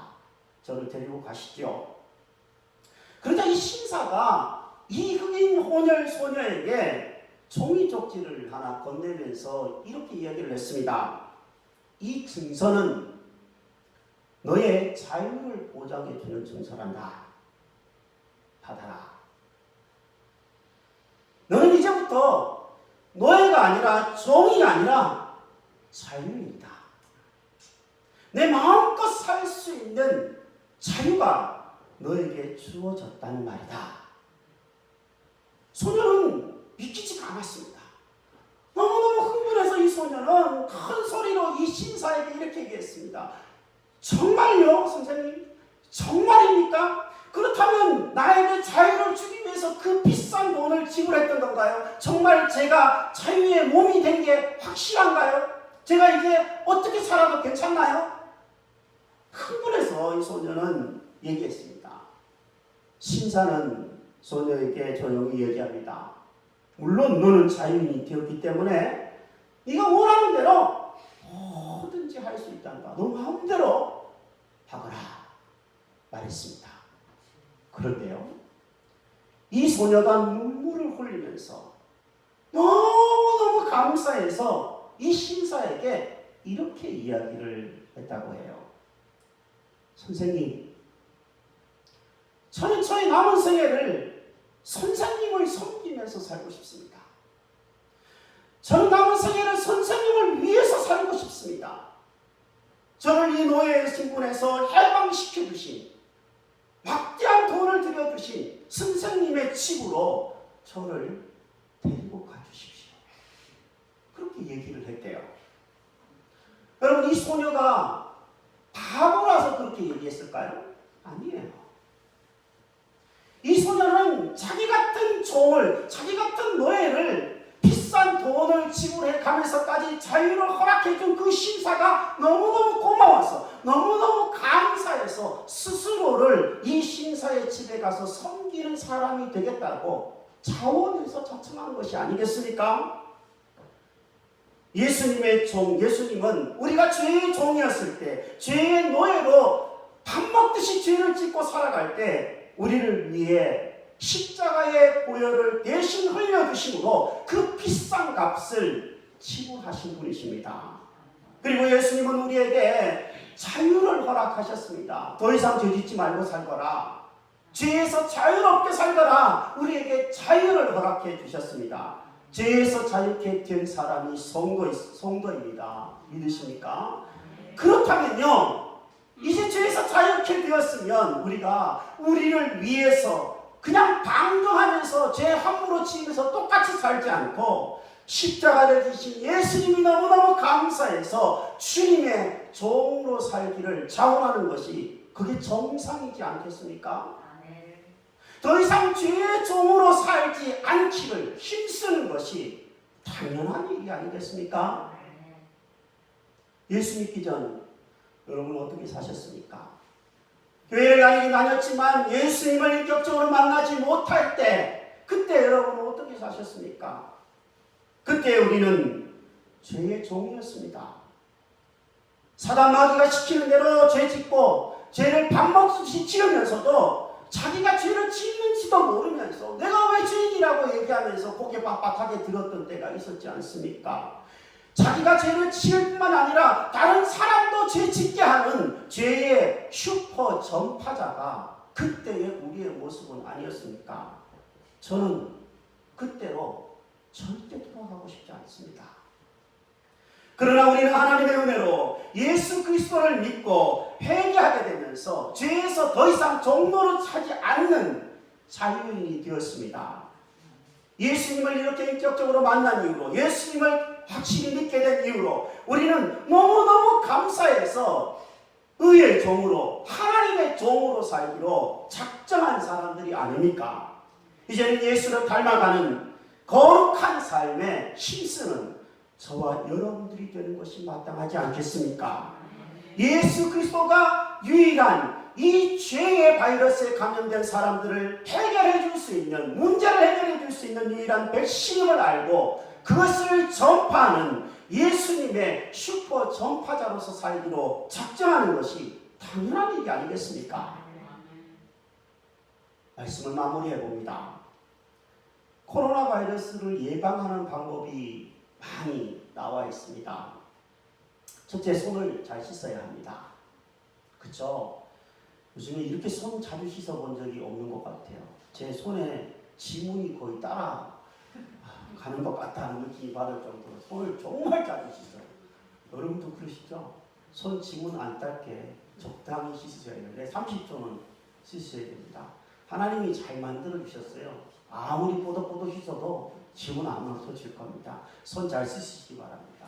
저를 데리고 가시죠. 그러자 이 신사가 이 흑인 혼혈 소녀에게 종이쪽지를 하나 건네면서 이렇게 이야기를 했습니다. 이 증서는 너의 자유를 보장해주는 증서란다. 받아라. 너는 이제부터 노예가 아니라 종이 아니라 자유인이다. 내 마음껏 살 수 있는 자유가 너에게 주어졌다는 말이다. 소녀는 믿기지가 않았습니다. 너무너무 흥분해서 이 소녀는 큰 소리로 이 신사에게 이렇게 얘기했습니다. 정말요, 선생님? 정말입니까? 그렇다면 나에게 자유를 주기 위해서 그 비싼 돈을 지불했던 건가요? 정말 제가 자유의 몸이 된 게 확실한가요? 제가 이제 어떻게 살아도 괜찮나요? 흥분해서 이 소녀는 얘기했습니다. 신사는 소녀에게 조용히 얘기합니다. 물론 너는 자유인이 되었기 때문에 네가 원하는 대로 뭐든지 할 수 있단다. 너 마음대로 하거라 말했습니다. 그런데요, 이 소녀가 눈물을 흘리면서 너무너무 감사해서 이 신사에게 이렇게 이야기를 했다고 해요. 선생님, 저는 저의 남은 생애를 선생님을 섬기면서 살고 싶습니다. 저는 남은 생애를 선생님을 위해서 살고 싶습니다. 저를 이 노예의 신분에서 해방시켜 주신, 막대한 돈을 들여주신 선생님의 집으로 저를 데리고 가주십시오. 그렇게 얘기를 했대요. 여러분, 이 소녀가 바보라서 그렇게 얘기했을까요? 아니에요. 이 소녀는 자기 같은 종을, 자기 같은 노예를 비싼 돈을 지불해 가면서까지 자유를 허락해준 그 신사가 너무너무 고마워서, 너무너무 감사해서 스스로를 이 신사의 집에 가서 섬기는 사람이 되겠다고 자원해서 자청한 것이 아니겠습니까? 예수님의 종, 예수님은 우리가 죄의 종이었을 때, 죄의 노예로 밥 먹듯이 죄를 짓고 살아갈 때 우리를 위해 십자가의 보혈을 대신 흘려주심으로 그 비싼 값을 지불하신 분이십니다. 그리고 예수님은 우리에게 자유를 허락하셨습니다. 더 이상 죄짓지 말고 살거라. 죄에서 자유롭게 살거라. 우리에게 자유를 허락해 주셨습니다. 죄에서 자유케 된 사람이 성도입니다. 믿으십니까? 그렇다면요, 이제 죄에서 자유케 되었으면 우리가 우리를 위해서 그냥 방종하면서 죄 함부로 지으면서 똑같이 살지 않고 십자가를 지신 예수님이 너무너무 감사해서 주님의 종으로 살기를 자원하는 것이 그게 정상이지 않겠습니까? 더 이상 죄의 종으로 살지 않기를 힘쓰는 것이 당연한 일이 아니겠습니까? 예수 믿기 전 여러분 어떻게 사셨습니까? 교회를 다니긴 다녔지만 예수님을 인격적으로 만나지 못할 때 그때 여러분은 어떻게 사셨습니까? 그때 우리는 죄의 종이었습니다. 사단 마귀가 시키는 대로 죄 짓고 죄를 밥 먹듯이 지으면서도 자기가 죄를 짓는지도 모르면서 내가 왜 죄인이라고 얘기하면서 고개 빳빳하게 들었던 때가 있었지 않습니까? 자기가 죄를 지을 뿐만 아니라 다른 사람도 죄 짓게 하는 죄의 슈퍼 전파자가 그때의 우리의 모습은 아니었습니까? 저는 그때로 절대 돌아가고 싶지 않습니다. 그러나 우리는 하나님의 은혜로 예수 그리스도를 믿고 회개하게 되면서 죄에서 더 이상 종로를 차지 않는 자유인이 되었습니다. 예수님을 이렇게 인격적으로 만난 이후로, 예수님을 확실히 믿게 된 이후로 우리는 너무너무 감사해서 의의 종으로, 하나님의 종으로 살기로 작정한 사람들이 아닙니까? 이제는 예수를 닮아가는 거룩한 삶에 힘쓰는 저와 여러분들이 되는 것이 마땅하지 않겠습니까? 예수 그리스도가 유일한 이 죄의 바이러스에 감염된 사람들을 해결해 줄 수 있는, 문제를 해결해 줄 수 있는 유일한 백신임을 알고 그것을 전파하는 예수님의 슈퍼 전파자로서 살기로 작정하는 것이 당연한 일이 아니겠습니까? 말씀을 마무리해 봅니다. 코로나 바이러스를 예방하는 방법이 많이 나와 있습니다. 첫째, 손을 잘 씻어야 합니다. 그렇죠? 요즘에 이렇게 손 자주 씻어본 적이 없는 것 같아요. 제 손에 지문이 거의 따라 가는 것 같다는 느낌이 받을 정도로 손을 정말 자주 씻어요. 여러분도 그러시죠? 손 지문 안 닳게 적당히 씻으셔야 되는데 30초는 씻으셔야 됩니다. 하나님이 잘 만들어 주셨어요. 아무리 뽀득뽀득 씻어도 지문 안 없어질 겁니다. 손 잘 씻으시기 바랍니다.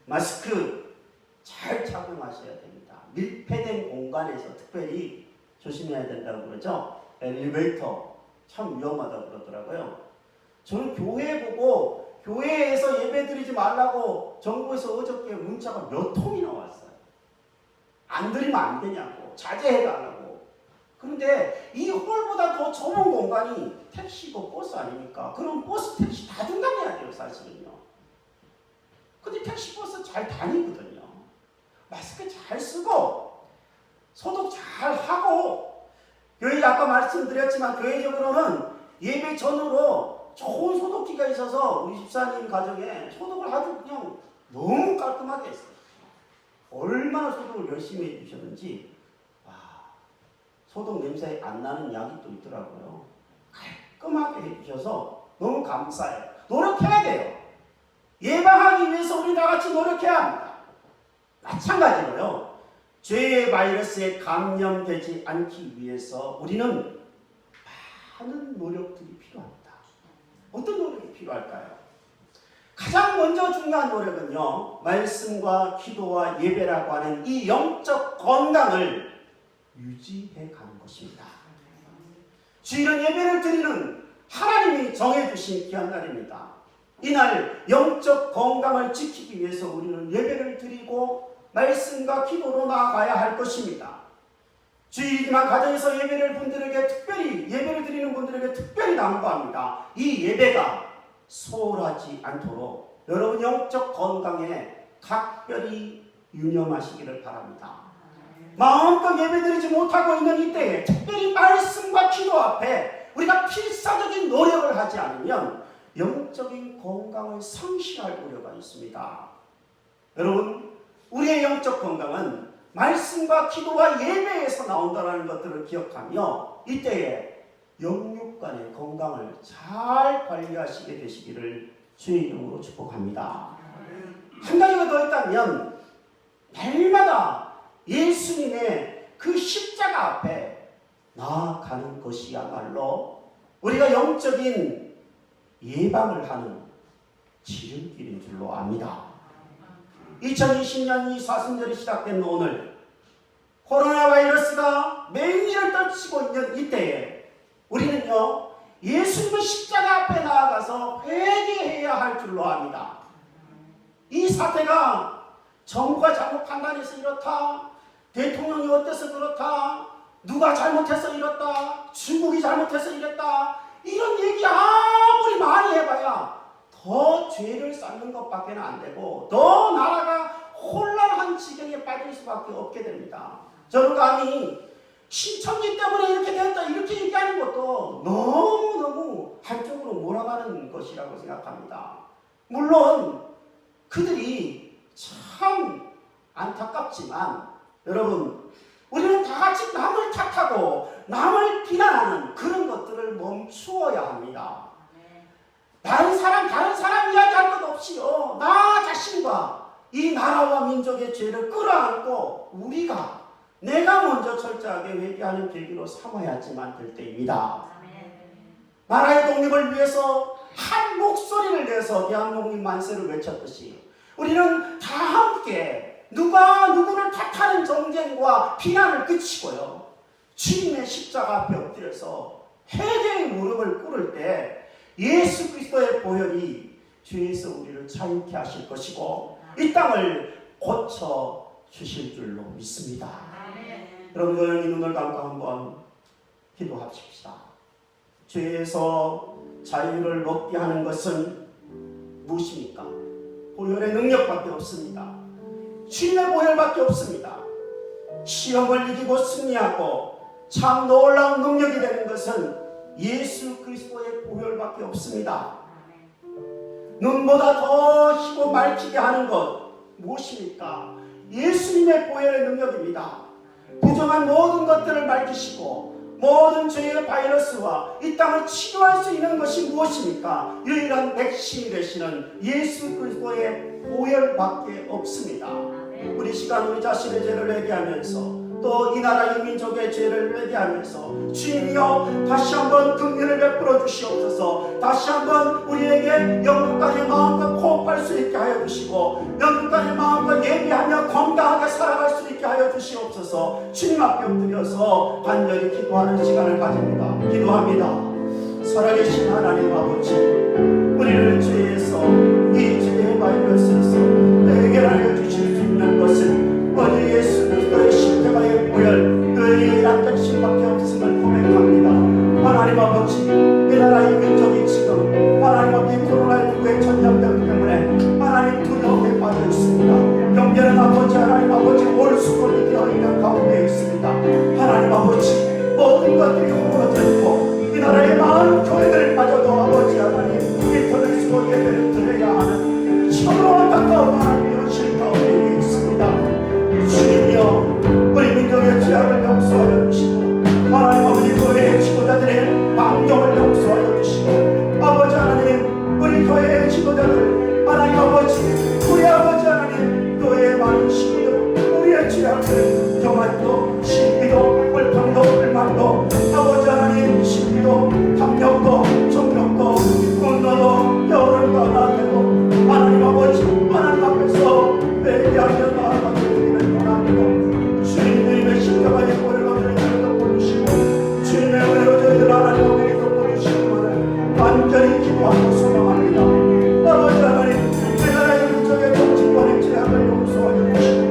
마스크 잘 착용하셔야 됩니다. 밀폐된 공간에서 특별히 조심해야 된다고 그러죠. 엘리베이터 참 위험하다고 그러더라고요. 저는 교회 보고 교회에서 예배 드리지 말라고 정부에서 어저께 문자가 몇 통이나 왔어요. 안 드리면 안 되냐고, 자제해달라고. 그런데 이 홀보다 더 좁은 공간이 택시고 버스 아닙니까? 그럼 버스 택시 다 중단해야 돼요, 사실은요. 근데 택시 버스 잘 다니거든요. 마스크 잘 쓰고 소독 잘 하고, 교회 아까 말씀드렸지만 교회적으로는 예배 전후로 좋은 소독기가 있어서 우리 집사님 가정에 소독을 아주 그냥 너무 깔끔하게 했어요. 얼마나 소독을 열심히 해주셨는지, 소독 냄새 안 나는 약이 또 있더라고요. 깔끔하게 해주셔서 너무 감사해요. 노력해야 돼요. 예방하기 위해서 우리 다 같이 노력해야 합니다. 마찬가지로요. 죄의 바이러스에 감염되지 않기 위해서 우리는 많은 노력들이 필요합니다. 어떤 노력이 필요할까요? 가장 먼저 중요한 노력은요, 말씀과 기도와 예배라고 하는 이 영적 건강을 유지해 가는 것입니다. 주일은 예배를 드리는 하나님이 정해주신 귀한 날입니다. 이날 영적 건강을 지키기 위해서 우리는 예배를 드리고 말씀과 기도로 나아가야 할 것입니다. 주일이지만 가정에서 예배를 드리는 분들에게 특별히 당부합니다. 이 예배가 소홀하지 않도록 여러분 영적 건강에 각별히 유념하시기를 바랍니다. 마음껏 예배드리지 못하고 있는 이때에 특별히 말씀과 기도 앞에 우리가 필사적인 노력을 하지 않으면 영적인 건강을 상실할 우려가 있습니다. 여러분, 우리의 영적 건강은 말씀과 기도와 예배에서 나온다는 것들을 기억하며 이때에 영육간의 건강을 잘 관리하시게 되시기를 주의 이름으로 축복합니다. 한 가지가 더 있다면 날마다 예수님의 그 십자가 앞에 나아가는 것이야말로 우리가 영적인 예방을 하는 지름길인 줄로 압니다. 2020년 이 사순절이 시작된 오늘 코로나 바이러스가 맹위를 떨치고 있는 이때에 우리는요 예수님의 십자가 앞에 나아가서 회개해야 할 줄로 압니다. 이 사태가 정부가 잘못 판단해서 이렇다, 대통령이 어때서 그렇다, 누가 잘못해서 이렇다, 중국이 잘못해서 이랬다, 이런 얘기 아무리 많이 해봐야 더 죄를 쌓는 것밖에 안 되고 더 나라가 혼란한 지경에 빠질 수밖에 없게 됩니다. 저는 감히 신천지 때문에 이렇게 됐다 이렇게 얘기하는 것도 너무너무 한쪽으로 몰아가는 것이라고 생각합니다. 물론 그들이 참 안타깝지만 여러분, 우리는 다 같이 남을 탓하고 남을 비난하는 그런 것들을 멈추어야 합니다. 다른 사람 이야기할 것 없이요, 나 자신과 이 나라와 민족의 죄를 끌어안고 내가 먼저 철저하게 회개하는 계기로 삼아야지만 될 때입니다. 나라의 독립을 위해서 한 목소리를 내서 대한독립 만세를 외쳤듯이 우리는 다 함께 누가 누구를 탓하는 정쟁과 비난을 그치고요, 주님의 십자가 앞에 엎드려서 회개의 무릎을 꿇을 때 예수 그리스도의 보혈이 죄에서 우리를 자유케 하실 것이고 이 땅을 고쳐 주실 줄로 믿습니다. 여러분, 조용히 눈을 감고 한번 기도합시다. 죄에서 자유를 얻게 하는 것은 무엇입니까? 보혈의 능력밖에 없습니다. 주님의 보혈밖에 없습니다. 시험을 이기고 승리하고 참 놀라운 능력이 되는 것은 예수 그리스도의 보혈밖에 없습니다. 눈보다 더 희고 맑히게 하는 것 무엇입니까? 예수님의 보혈의 능력입니다. 부정한 모든 것들을 밝히시고 모든 죄의 바이러스와 이 땅을 치료할 수 있는 것이 무엇입니까? 유일한 백신이 되시는 예수 그리스도의 보혈밖에 없습니다. 우리 시간 우리 자신의 죄를 회개하면서 또 이 나라 이 민족의 죄를 회개하면서 주님이여 다시 한번 긍휼을 베풀어 주시옵소서. 다시 한번 우리에게 영육간의 마음과 호흡할 수 있게 하여 주시고 영육간의 마음과 예비하며 건강하게 살아갈 수 있게 하여 주시옵소서. 주님 앞에 엎드려서 간절히 기도하는 시간을 가집니다. 기도합니다. 살아계신 하나님 아버지, 우리를 죄에서 이 죄의 바이러스에서 해결하여 주실 수 있는 것은 오직 예수 그리스도의 십자가의 보혈 그 유일한 백신밖에 없음을 고백합니다. 하나님 아버지, 이 나라의 민족이 지금 하나님 아버지 코로나19의 전염병 때문에 하나님 두려움에 빠져 있습니다. 경제는 아버지 하나님 아버지 올수건이 되어 있는 가운데 있습니다. 하나님 아버지, 모든 것들이 허물어져 있고 이 나라의 많은 교회들마저도 아버지 하나님 인터넷 쓰고 예배를 드려야 하는 참으로 안타까운 하나님의 현실 가운데 있습니다. 주님이여, 우리 민족의 죄악을 용서하여 주시고 하나님 아버지 교회의 지도자들의 망령을 용서하여 죄악들 경화도 시기도 불평도 불만도 아버지 하나님 시기도 탐욕도 정욕도 분노도 여름과 낮에도 하나님 아버지 하나님 앞에서 회개하며 나아가게 되기를 원합니다. 주님의 십자가의 보혈로 저희들을 덮어주시고 주님의 은혜로 저희들 하나님 앞에 덮어주시기를 완전히 기도하고 소망합니다. 아버지 하나님 이 나라의 민족의 정치권의 죄악을 용서하여 주시고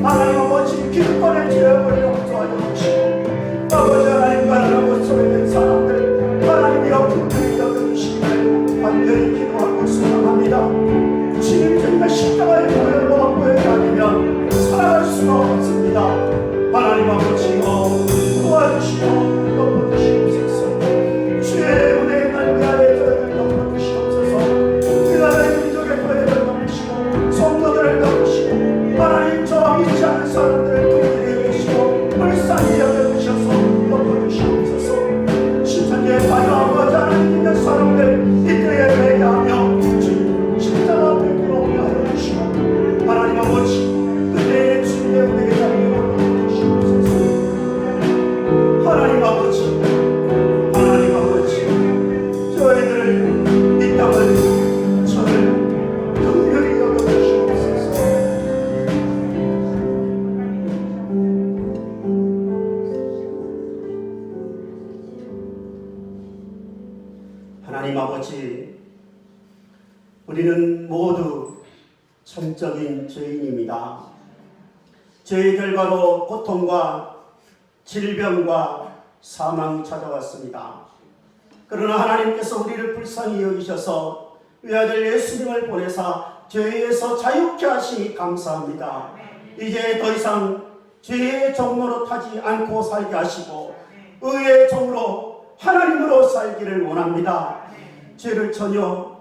하나님 아버지 기득권의 죄악을 용서하여 주시고 아버지 하나님 바라보고 소외된 사람들 하나님이여 긍휼히 여겨주시기를 완전히 기도하고 소망합니다. 주님의 십자가의 보혈로 보혈이 아니면 살아갈 수가 없습니다. 하나님 아버지여 도와주시고 덮어주시옵소서. 주의 은혜의 날 그 아래 저희를 덮어주시옵소서. 그 나라의 민족의 보혈을 덮으시고 성도들을 덮으시고 하나님 저 잊지 않은 사람들을 긍휼히 여기시고 불쌍히 여겨주셔서 덮어주시옵소서. 신천지의 바라보지 않은 있는 사람들 이때에 회개하며 주님 십자가 앞에 돌아오게 하여 주시고 하나님 아버지 그때의 주님의 은혜의 자리에 올려주시옵소서. 하나님 아버지 저희들 이 땅을 저를 긍휼히 여겨주시옵소서. 하나님 아버지 우리는 모두 천적인 죄인입니다. 죄의 결과로 고통과 질병과 사망이 찾아왔습니다. 그러나 하나님께서 우리를 불쌍히 여기셔서 외아들 예수님을 보내사 죄에서 자유케 하시니 감사합니다. 이제 더 이상 죄의 종로로 타지 않고 살게 하시고 의의 종로 하나님으로 살기를 원합니다. 죄를 전혀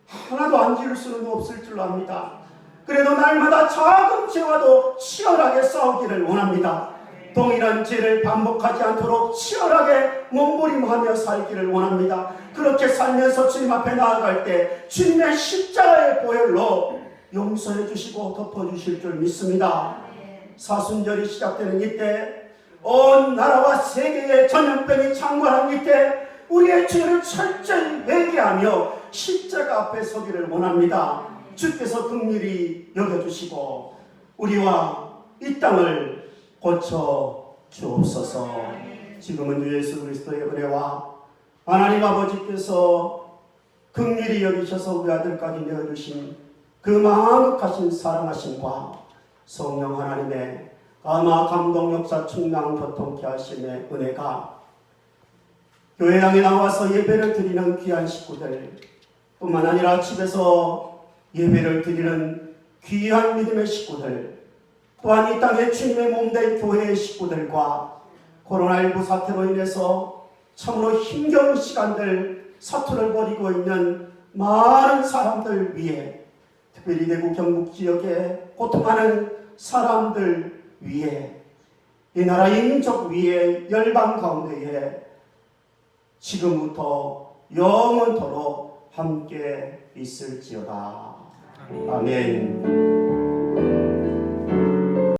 하나도 안 지을 수는 없을 줄 압니다. 그래도 날마다 작은 죄와도 치열하게 싸우기를 원합니다. 동일한 죄를 반복하지 않도록 치열하게 몸부림하며 살기를 원합니다. 그렇게 살면서 주님 앞에 나아갈 때 주님의 십자가의 보혈로 용서해 주시고 덮어주실 줄 믿습니다. 사순절이 시작되는 이때 온 나라와 세계의 전염병이 창궐한 이때 우리의 죄를 철저히 회개하며 십자가 앞에 서기를 원합니다. 주께서 긍휼히 여겨주시고 우리와 이 땅을 고쳐 주옵소서. 지금은 주 예수 그리스도의 은혜와 하나님 아버지께서 긍휼히 여기셔서 우리 아들까지 내어주신 그 망극하신 사랑하심과 성령 하나님의 감화 감동 역사 충만 교통케 하심의 은혜가 교회 향에 나와서 예배를 드리는 귀한 식구들 뿐만 아니라 집에서 예배를 드리는 귀한 믿음의 식구들 또한 이 땅에 주님의 몸된 교회의 식구들과 코로나19 사태로 인해서 참으로 힘겨운 시간들 사투를 벌이고 있는 많은 사람들 위해 특별히 대구 경북 지역에 고통하는 사람들 위해 이 나라 인민족 위에 열방 가운데에 지금부터 영원토록 함께 있을지어다. 아멘.